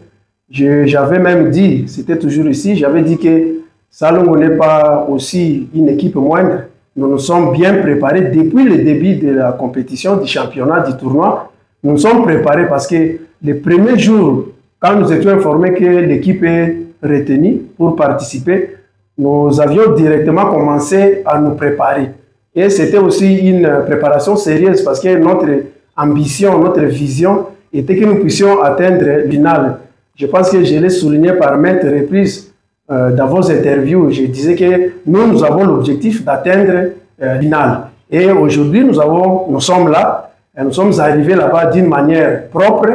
J'avais même dit, c'était toujours ici, j'avais dit que Salongo n'est pas aussi une équipe moindre. Nous nous sommes bien préparés depuis le début de la compétition, du championnat, du tournoi. Nous nous sommes préparés parce que les premiers jours, quand nous étions informés que l'équipe est retenue pour participer, nous avions directement commencé à nous préparer. Et c'était aussi une préparation sérieuse parce que notre ambition, notre vision était que nous puissions atteindre l'INAL. Je pense que je l'ai souligné par maintes reprises dans vos interviews. Je disais que nous avons l'objectif d'atteindre l'INAL. Et aujourd'hui, nous sommes là, et nous sommes arrivés là-bas d'une manière propre,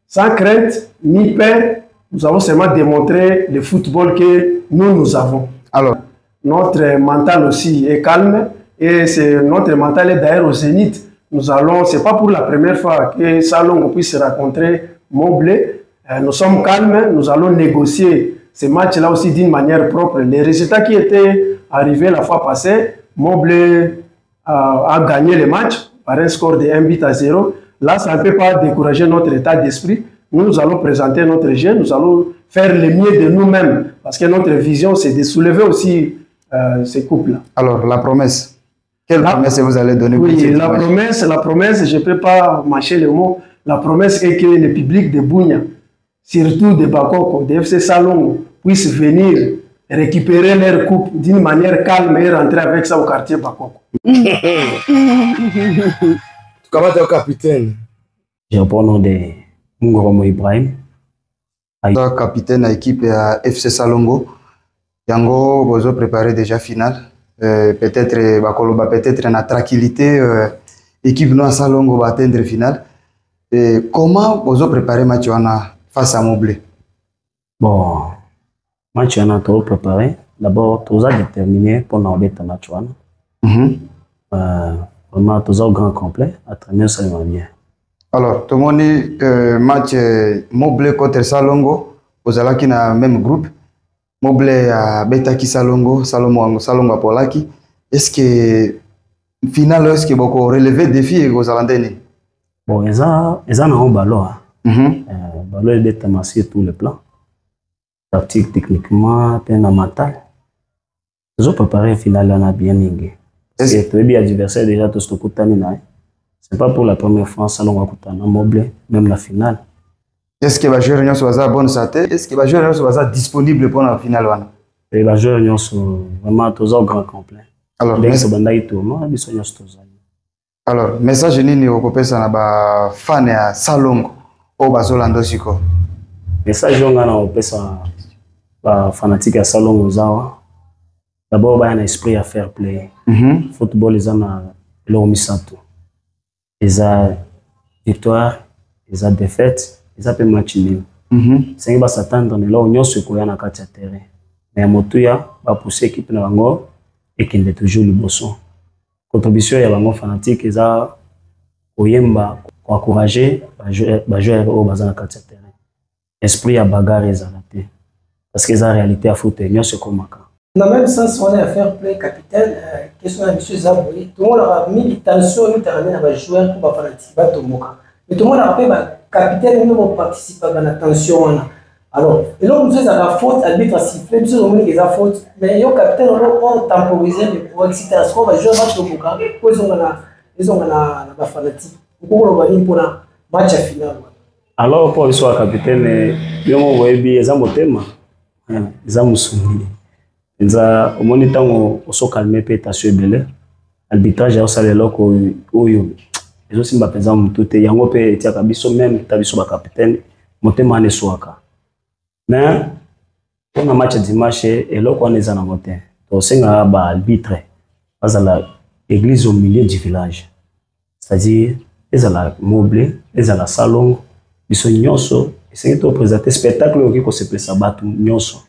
sans crainte ni peur. Nous avons seulement démontré le football que nous avons. Alors, notre mental aussi est calme, et notre mental est d'ailleurs au zénith. C'est pas pour la première fois que Salongo puisse rencontrer Moblé. Nous sommes calmes, nous allons négocier ces matchs-là aussi d'une manière propre. Les résultats qui étaient arrivés la fois passée, Moblé a gagné le match par un score de 1-0. Là, ça ne peut pas décourager notre état d'esprit. Nous allons présenter notre jeu, nous allons faire le mieux de nous-mêmes, parce que notre vision, c'est de soulever aussi ces couples-là. Alors, la promesse. Quelle promesse vous allez donner? Oui, la promesse, je ne peux pas mâcher le mot. La promesse est que le public de Bunia, surtout de Bakoko, de FC Salongo, puisse venir récupérer leur coupe d'une manière calme et rentrer avec ça au quartier Bakoko. Comment tu es capitaine? Je réponds au nom de Ngoromo Ibrahim. Capitaine à l'équipe FC Salongo. Yango, vous avez préparé déjà finale. Peut-être Bakoloba, peut-être la tranquillité. Équipe noire Salongo va atteindre finale. Comment vous avez préparé le match face à Moblé? Bon, match on a trop préparé. D'abord, tout ça déterminé pour nous mettre le match. Vraiment, tout ça au grand complet. À traîner, ça va bien. Alors, tout le monde match Moblé contre Salongo. Vous allez dans le même groupe. Moblé a Betaki Salongo, Salongo a Polaki. Est-ce que final, est-ce que vous relevez des défis aux Hollandais? Bon, ils ont un ballon. Ballon est déterminé sur tous les plans. Tactique, techniquement, peine mental. Ils ont préparé le final, on a bien ningé. C'est très bien adversaire déjà tout ce que c'est pas pour la première fois, Salongo a coûté un Moblé, même la finale. Est-ce que les joueurs sont bonne santé? Est-ce que les joueurs sont disponibles pour la finale? Les joueurs sont vraiment tous au grand complet. Alors, message nini okopesa na ba fan ya Salongo o bazolanda siko? Message nga na opesa ba fanatique ya Salongo zawa. D'abord ba na esprit à fair play. Football les na l'omisato. Les a victoire, les a défaite, les a pe match nul. C'est ba s'attendre ne lo nyonso ko ya na kati ya terrain. Mais motuya ba pousser équipe na bango et qui est toujours le bosson. Contribution ya bango fanatique eza oyemba ko encourager ba joueur au bazana kati ya terrain. Esprit ya bagarre ezala te. Parce que eza réalité à foot nyonso komaka. Dans le même sens, on est à faire play capitaine, question de M. Zaboui. Tout le monde a mis l'attention, nous avons un joueur pour participer à Tomoka. Mais tout le monde a appelé capitaine, nous avons participé à l'attention. Alors, et là, nous faisons la faute, l'arbitre a sifflé, nous avons mis la faute. Mais le capitaine, on a temporisé pour exciter à ce qu'on va jouer à Tomoka. Ils ont la fanatique. Pour le match à finale. Alors, pour le capitaine, nous avons vu les amotema. Les amoussouni. Nza omoni tango oso calmer pe tasio ebele arbitrage ya sala loko oyo ezo simba penza mutu te yango pe etiaka biso même tabiso ba capitaine motema ne swaka mais on a match dimanche eloko on eza na mote to senga ba arbitre azala église au milieu du village, c'est-à-dire ezala Moblé ezala Salongo biso nyonso esengi to présenter spectacle oki ko se pesa batu nyonso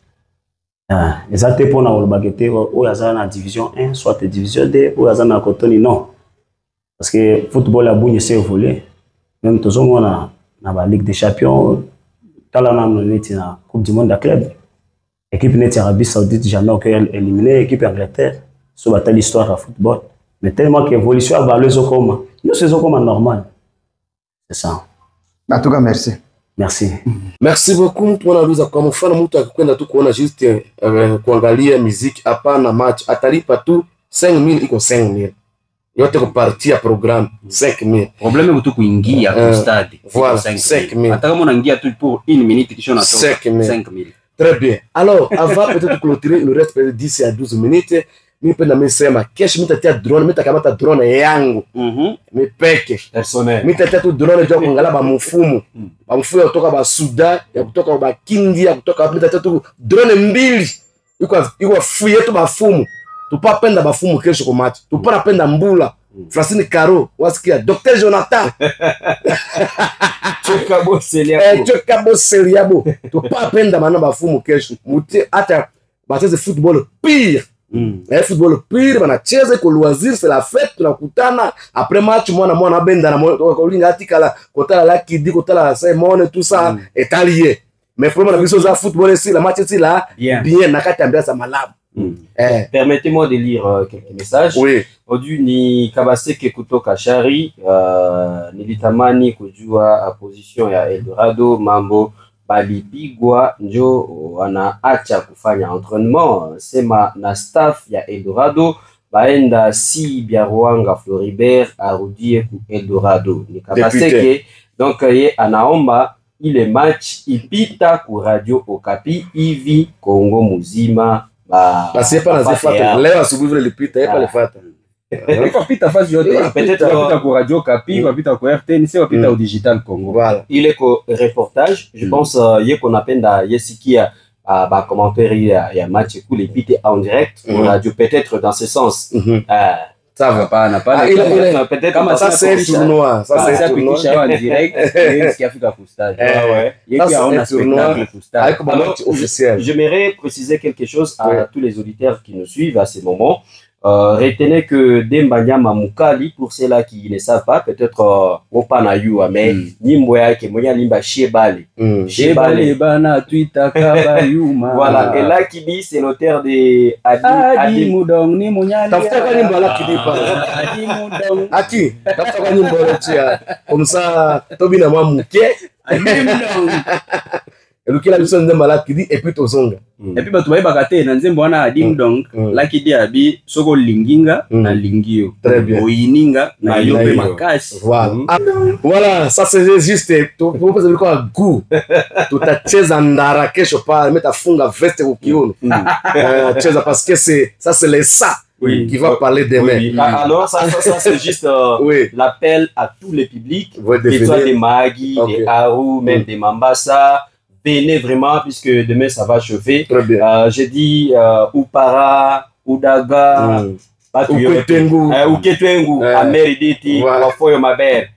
Exacté pour na olobakete ou yaza na division 1 soit division 2 ou yaza na kotoni non parce que football a bougne c'est évolué même tous on a la Ligue des Champions tala na neti na Coupe du Monde à club équipe neti Arabie Saoudite jamais auquel éliminé équipe Angleterre sur battre l'histoire à football mais tellement qu'évolution a valeur comme nous c'est comme normal c'est ça en tout cas merci. Merci. Merci beaucoup mtu anauliza kwa mfano mtu akikwenda tu kuona juste kuangalia muziki hapana match atalipa tu 5000 iko 5000 yote kupartia programme 5000 problème mtu kuingia kwa stade voilà 5000 hata kama unaingia tu pour 1 minute kisha unatoka 5000 très bien alors avant peut-être clôturer il reste peut-être 10 à 12 minutes mimi penda mesema kesho mitatia drone mitakamata drone yangu mipeke personnel mitatia tu drone jo kuangalia ba mfumo kutoka ba Sudan ya kutoka ba Kindi ya kutoka mitatia tu drone mbili iko fuye tu bafumu tupapenda bafumu kesho kwa match tupana penda mbula Francine Caro wasikia Dr Jonathan choka boseliabo tupapenda mana bafumu kesho muti hata bacheze football pire football pire banacheza kwa loisir c'est la fête tunakutana après match mwana benda na kolinga atikala kotala la kidi kotala la Simon tout ça est allié mais vraiment la biso za football ici la match ici là bien nakati ambiance malabu. Permettez-moi de lire quelques messages. Oui. Odu ni Kabaseke kutoka Shari nilitamani kujua position ya Eldorado mambo balipigwa njo wanaacha kufanya entraînement sema na staff ya Eldorado baenda si Biaruanga Floribert arudie ku Eldorado ni Kabaseke donc ye anaomba ile match ipita ku Radio Okapi hivi Kongo muzima basi pas nazifata leo asubuhi vile lipita yepa lifata pita phase yote peut-être pour Radio Okapi pita pour RTNC pita au Digital Congo voilà il est ko reportage je pense yeko napenda yesikia ba commentaire ya match ku lipite en direct radio peut-être dans ce sens ça va pas peut-être comme ça c'est tournoi ça c'est tournoi en direct ce qui a fait au stade ouais ça on a spectacle au stade avec un match officiel j'aimerais préciser quelque chose à tous les auditeurs qui nous suivent à ce moment. Retenez que Demba Nyama Mukali, pour ceux-là qui ne savent pas, peut-être Opana Yua, mais Nimboya qui moya limba Shebale. Shebale bana Twitter Kabayuma. Voilà, et là qui dit c'est l'auteur de Adi Moudong ni Monyali. Tafuta kwa nyimbo là qui dit pas. Adi Moudong. Aki, tafuta kwa nyimbo là tia. Comme ça, Tobi na mwa muke. Adi Moudong. Elukila biso nzemba là qui dit et puis tozonga. Et puis batu bayeba kate na nzembo wana Adi Moudong là qui dit abi soko linginga na lingio. Très bien. Oyininga na yope makasi. Voilà. Voilà, ça c'est juste pour poser quoi goût. Tutacheza ndara kesho pale metafunga veste kwa kiuno. Cheza parce que c'est les ça. Oui. Qui va parler demain. Oui. Alors, ça c'est juste l'appel à tous les publics, que ce soit des Magui, des Haru, même des Mambasa. Venez vraiment, puisque demain ça va chauffer. J'ai dit Upara, Udaga, Uketwengu, Ameriditi, Wafoyo Maber.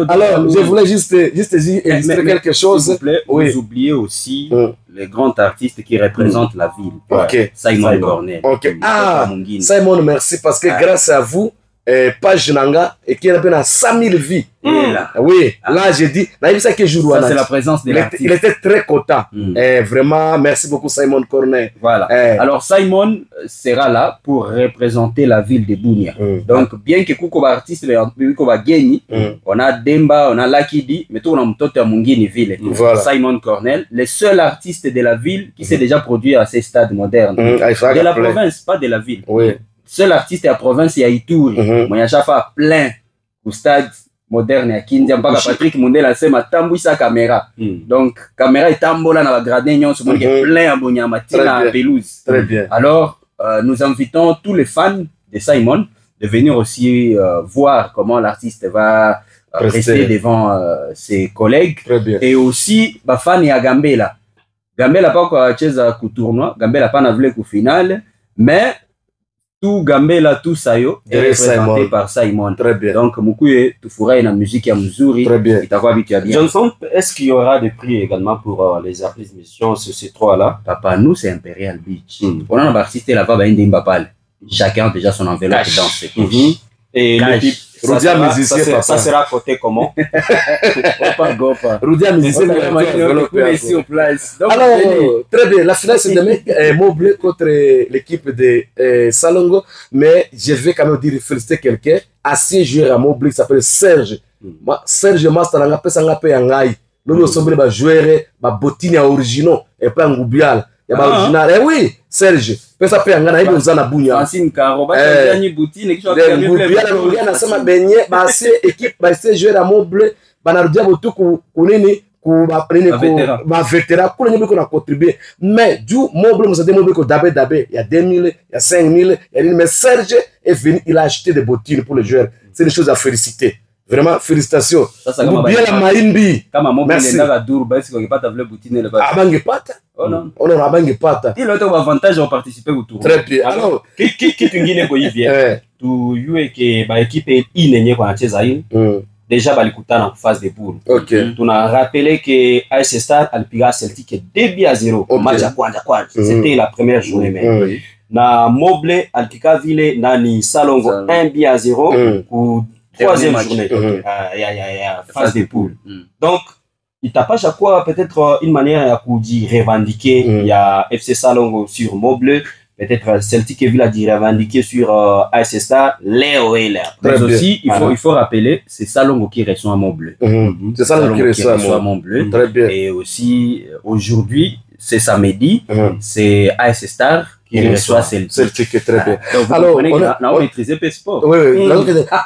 Alors, je voulais juste illustrer quelque chose. S'il vous plaît, vous oubliez aussi les grands artistes qui représentent la ville. Ok. Simon Cornell. Ok. Ah, Simon, merci parce que grâce à vous, page Nanga et qui a bien 100 000 vies. Oui, là j'ai dit, ça c'est la présence de l'artiste. Il était très content. Vraiment, merci beaucoup Simon Cornet. Voilà. Alors Simon sera là pour représenter la ville de Bunia. Donc bien que Kuko artiste va gagner, on a Demba, on a Lakidi, mais tout on a Mtoto Mungini ville. Simon Cornell, le seul artiste de la ville qui s'est déjà produit à ces stades modernes. De la province, pas de la ville. Oui. Seul artiste de la province, il y a Ituri. Moi, il y a chaque fois plein au stade moderne à Kindia. Patrick Mundela a sema tambu sa caméra. Donc, caméra est tambola dans la gradin, il y a plein à Bonyamatina à pelouse. Très bien. Alors, nous invitons tous les fans de Simon de venir aussi voir comment l'artiste va rester devant ses collègues. Très bien. Et aussi, fans à Gambela. Gambela pas quoi cheza ku tournoi, Gambela pas na vle ku finale, mais tout Gambela, tout Sayo est représenté par Simon. Très bien. Donc, Mukuye, tu feras une musique à Mzuri. Très bien. Johnson, est-ce qu'il y aura des prix également pour les artistes musiciens sur ces trois-là? Papa, nous, c'est Imperial Beach. On a un artiste là-bas, chacun a déjà son enveloppe dans ses poches. Et le type, ça sera coté comment? Roudia musicien, alors, très bien, la finale c'est demain, Moblé contre l'équipe de Salongo, mais je vais quand même dire féliciter quelqu'un, ancien joueur à Moblé qui s'appelle Serge. Serge Master, on a appelé Yangai. Nous sommes des joueurs, botines originaux, et pas un goubial. Original. Eh oui, Serge. Pesa pe ngana hivi uzana bunya. Francine Karo ba tani butine kisha kwa mimi na nasema benye basi équipe basi jouer à Moblé banarudia botuku kunini ku ba veteran kule nyebi kuna contribuer mais du Moblé musade Moblé ko dabe il y a 2000 il y a 5000 mais Serge est venu, il a acheté des bottines pour les joueurs. C'est une chose à féliciter. Vraiment, félicitations. Bien la Maïmbi. Merci. Abangepata. Oh non. On a Abangepata. Il a un avantage à participer au tour. Très bien. Alors, qui tungine ko hivyo? Tu yue ke ba équipe inenye kwa nacheza hii. Déjà balikutana en phase de poule. OK. Tuna rappelé que AS Star alipiga Celtic 2-0 au match à kwanza. C'était la première journée même. Na Moblé alipiga vile nani Salongo 1-0 pour troisième journée, phase de poule. Donc, il t'a pas chaque fois peut-être une manière à dire revendiquer. Il y a FC Salongo sur Moblé, peut-être Celtic qui a dit revendiquer sur AS Star, Léo et là. Mais aussi, il faut rappeler, c'est Salongo qui reçoit Moblé. C'est Salongo qui reçoit Moblé. Très bien. Et aussi, aujourd'hui, c'est samedi, c'est AS Star qui reçoit Celtic. Très bien. Alors, on a maîtrisé le sport. Oui.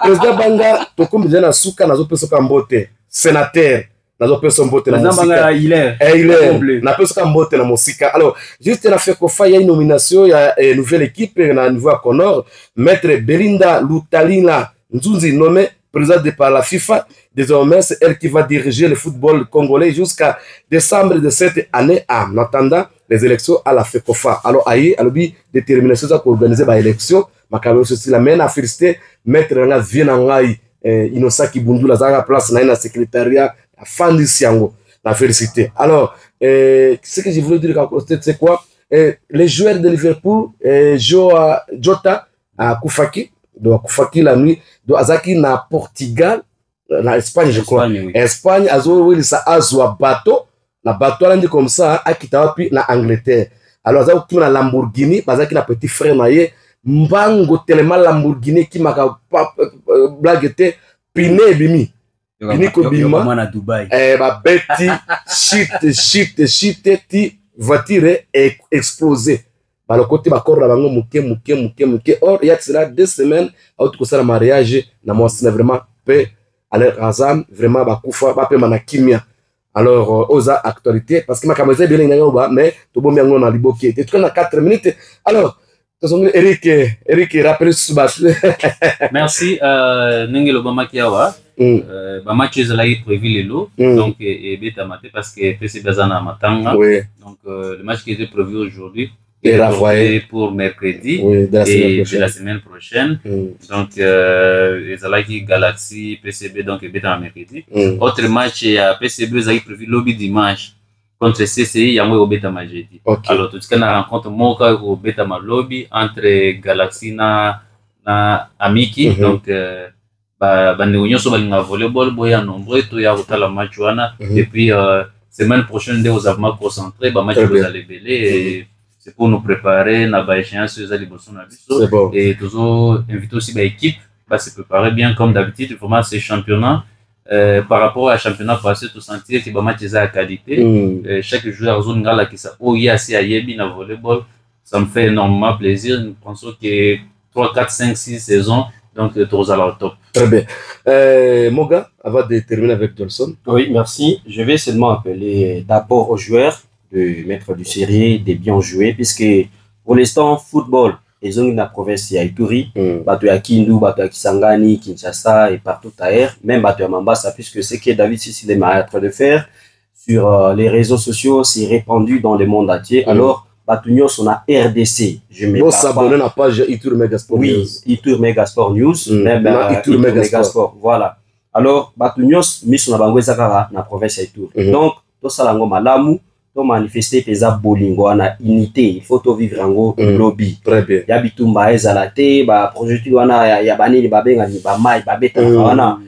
Président Banga, Tokum Djana Souka, Nazo Pesoka Mbote, sénateur, Nazo Pesoka Mbote, Président Banga, il est. Na Pesoka Mbote, na Mosika. Alors, juste la fait qu'on fasse une nomination, il y a une nouvelle équipe, à niveau à Connor, Maître Belinda Lutalina Nzunzi, nommé président par la FIFA. Désormais, c'est elle qui va diriger le football congolais jusqu'à décembre de cette année en attendant les élections à la FECOFA. Alors, aïe, à l'objet détermination pour organiser les élections, ma carrière aussi la mène à féliciter Maître Ranga Vienangai, Innocent Kibundu, la Zanga place, na secrétariat, à Fandi Siango, la féliciter. Alors, ce que je voulais dire, c'est quoi? Les joueurs de Liverpool, Jota, à Koufaki, donc Koufaki la nuit, de Azaki na Portugal, na Espagne, je crois. Espagne, azwa bateau, na bateau, on dit comme ça, à Kitawapi, na Angleterre. Alors, ça, on a Lamborghini, parce qu'il a petit frère, naïe, Mbango tellement Lamborghini qui m'a blague, Piné Bimi. Piné Kobima, ba beti, shit, ti voiture est explosée. Par le côté, ma corps, bango mouké. Or, il y a cela 2 semaines, à tout ça, le mariage, na moi, c'est vraiment peu. Alors, Razam, vraiment, Bakoufa, Bapé Manakimia. Alors, aux actualités, parce que ma caméra bien là, mais tout bon bien on a liboké. Tu es dans 4 minutes. Alors, Eric, rappelle ce match. Merci. Nengelo Bama Kiawa. Bama Chezala est prévu les lots. Donc, et Beta Maté parce que PC Bazana Matanga. Donc, le match qui était prévu aujourd'hui est renvoyé pour mercredi et de la semaine prochaine. Donc, les Alaki Galaxy, PCB, donc Beta mercredi. Autre match, PCB, ils ont prévu lobby dimanche contre CCI, Yamwe au Beta jeudi. Alors, tout ce qu'on a rencontre Moka au Beta lobby entre Galaxy na Amiki. Donc, Bandeunion sur le volleyball, boya nombreux, tout y a la match et puis semaine prochaine, dès aux avons concentré, match vous allez belé. C'est pour nous préparer, na échéance et toujours inviter aussi l'équipe à se préparer bien comme d'habitude. Vraiment, ces championnats, par rapport à championnat passé, tout sentir que match est à qualité. Chaque joueur zone gala qui ça, il y a assez à yebi na volleyball, ça me fait énormément plaisir. Nous pensons que 3, 4, 5, 6 saisons, donc tous à la top. Très bien. Moga, avant de terminer avec Johnson. Oui, merci. Je vais seulement appeler d'abord aux joueurs de mettre du sérieux, de bien jouer, puisque pour l'instant, football, ils ont une province, il y a Ituri, Bato ya Kindu, Bato ya Kisangani, Kinshasa et partout ailleurs, même Bato ya Mambasa, puisque ce que David Sissi est en train de faire sur les réseaux sociaux, c'est répandu dans le monde entier. Alors, Batunios, on a RDC. Je mets bon, s'abonner à la page Itour Megasport News. Oui, Itour Megasport News. Même Itour Megasport. Voilà. Alors, Batunios, mis on a bangoué Zakara, na province Itour. Donc, tout ça, l'ango malamu, tout manifester pesa bolingo, on a unité. Il faut tout vivre en lobby. Très bien. Yabitumba, ezalate, ba projet wana, yabani, li babenga, li ba mai, ba beta, wana.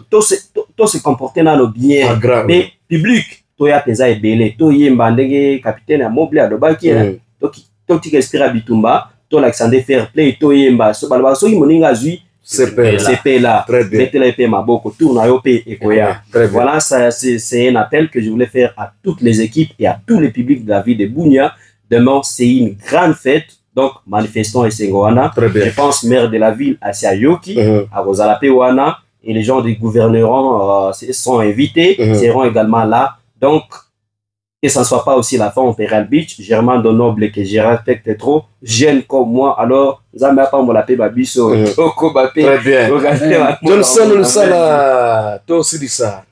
Tout se comporter dans le bien. Mais, public, to ya pesa ebele, to yemba ndenge capitaine ya Moblé adobaki, to tika espira bitumba, to l'Alexandre Fairplay, to yemba, so balba so moninga zui, c'est là. Très bien. Mettez les ma boko, tourne à OP et Koya. Voilà, c'est un appel que je voulais faire à toutes les équipes et à tous les publics de la ville de Bunia. Demain, c'est une grande fête. Donc, manifestons et Sengoana. Je pense, maire de la ville, à Siayoki, à Rosalape Wana, et les gens du gouvernement sont invités, seront également là. Donc, que ça ne soit pas aussi la fin Imperial Beach, Germain Donoble que je respecte trop, jeune comme moi, alors, Zambia pas mon lapé babiso, Toko Bapé. Très bien. Johnson, le sala, toi aussi dis ça.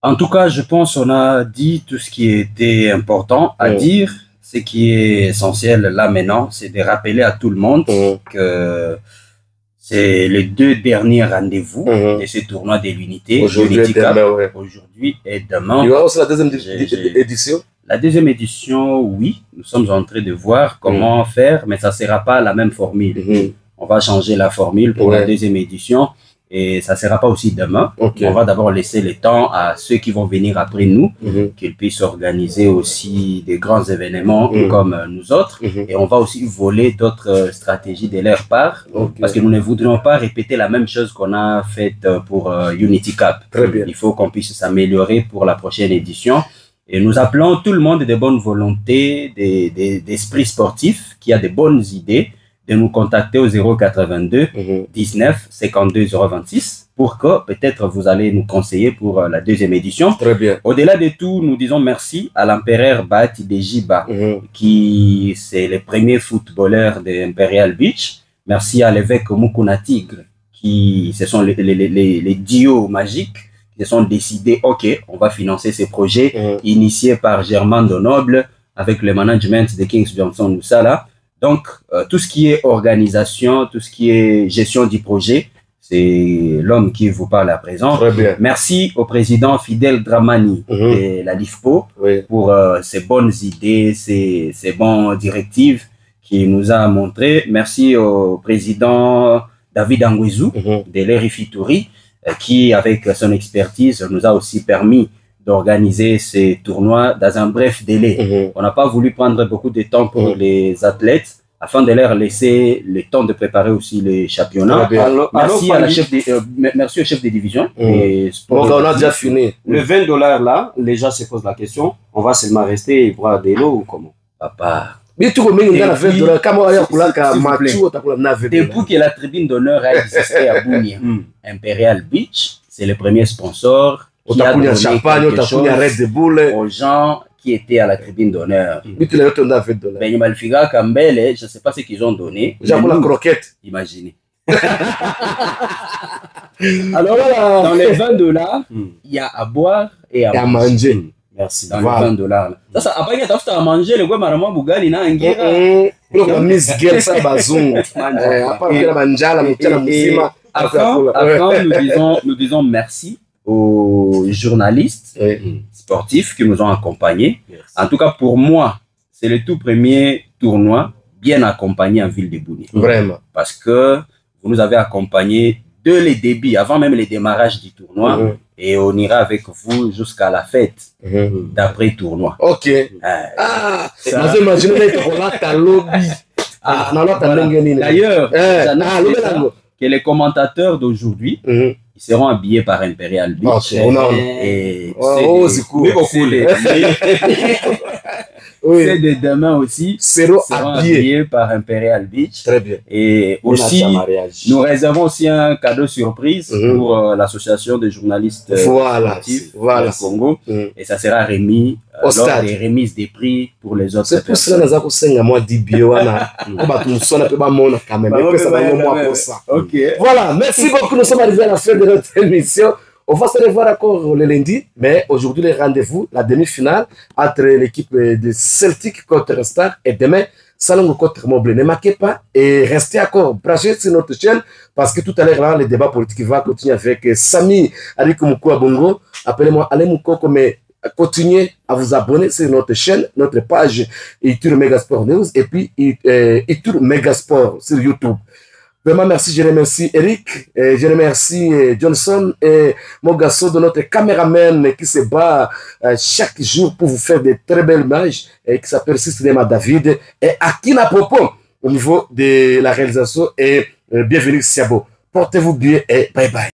En tout cas, je pense qu'on a dit tout ce qui était important à dire. Ce qui est essentiel là maintenant, c'est de rappeler à tout le monde que c'est les 2 derniers rendez-vous de ce tournoi de l'unité. Aujourd'hui et demain. Il y aura aussi la deuxième édition. La deuxième édition, oui. Nous sommes en train de voir comment faire, mais ça ne sera pas la même formule. On va changer la formule pour la deuxième édition et ça ne sera pas aussi demain. On va d'abord laisser le temps à ceux qui vont venir après nous, qu'ils puissent organiser aussi des grands événements comme nous autres. Et on va aussi voler d'autres stratégies de leur part parce que nous ne voudrions pas répéter la même chose qu'on a faite pour Unity Cup. Il faut qu'on puisse s'améliorer pour la prochaine édition. Et nous appelons tout le monde de bonne volonté, d'esprit sportif, qui a de bonnes idées, de nous contacter au 082 19 52 026 pour que peut-être vous allez nous conseiller pour la deuxième édition. Très bien. Au-delà de tout, nous disons merci à l'empereur Bahati Dejiba, qui c'est le premier footballeur de Imperial Beach. Merci à l'évêque Mukuna Tigre, qui ce sont les dios magiques qui se sont décidés, ok, on va financer ces projets initiés par Germain Donoble avec le management de Kings Johnson Moussala. Donc, tout ce qui est organisation, tout ce qui est gestion du projet, c'est l'homme qui vous parle à présent. Très bien. Merci au président Fidel Dramani de la LIFPO pour ses bonnes idées, ses bonnes directives qu'il nous a montrées. Merci au président David Angwezou de l'Erifituri qui, avec son expertise, nous a aussi permis d'organiser ces tournois dans un bref délai. On n'a pas voulu prendre beaucoup de temps pour les athlètes afin de leur laisser le temps de préparer aussi les championnats. Merci au chef des divisions. On a déjà fini. Le $20 là, les gens se posent la question, on va seulement rester et boire des lots ou comment? Papa. Depuis que la tribune d'honneur a existé à Bunia, Imperial Beach, c'est le premier sponsor qui a donné quelque chose aux gens qui étaient à la tribune d'honneur. Ben Malfiga, Kambele, je ne sais pas ce qu'ils ont donné. J'ai pour la croquette. Imaginez. Alors voilà, dans les $20, il y a à boire et à manger. Merci. Dans les $20. Ça, après, il y a à manger, le gars, Marama Bougali, n'a un guerre. Nous disons merci aux journalistes sportifs qui nous ont accompagnés. En tout cas, pour moi, c'est le tout premier tournoi bien accompagné en ville de Bunia. Vraiment. Parce que vous nous avez accompagnés dès les débuts, avant même le démarrage du tournoi. Et on ira avec vous jusqu'à la fête d'après-tournoi. Ok. D'ailleurs, que les commentateurs d'aujourd'hui ils seront habillés par Imperial Beach. C'est de demain aussi seront habillés par Imperial Beach. Très bien. Et aussi, nous réservons aussi un cadeau surprise pour l'association des journalistes sportifs du Congo. Et ça sera remis lors des remises des prix pour les autres personnes. C'est pour ça que voilà, merci beaucoup. Nous sommes arrivés à la fin de notre émission. On va se revoir encore le lundi, mais aujourd'hui, le rendez-vous, la demi-finale entre l'équipe de Celtic contre Star et demain, Salongo contre Montblé. Ne manquez pas et restez encore branchés sur notre chaîne parce que tout à l'heure, le débat politique va continuer avec Sami Arikumoukou Bongo. Appelez-moi Alain Moukoko, mais continuez à vous abonner sur notre chaîne, notre page Itur Megasport News et puis Itur Megasport sur YouTube. Vraiment, merci, je remercie Eric, je remercie Johnson et Mogasso de notre caméraman qui se bat chaque jour pour vous faire de très belles images et qui s'appelle Sistema David et Akina Popo au niveau de la réalisation et bienvenue Siabo. Portez-vous bien et bye bye.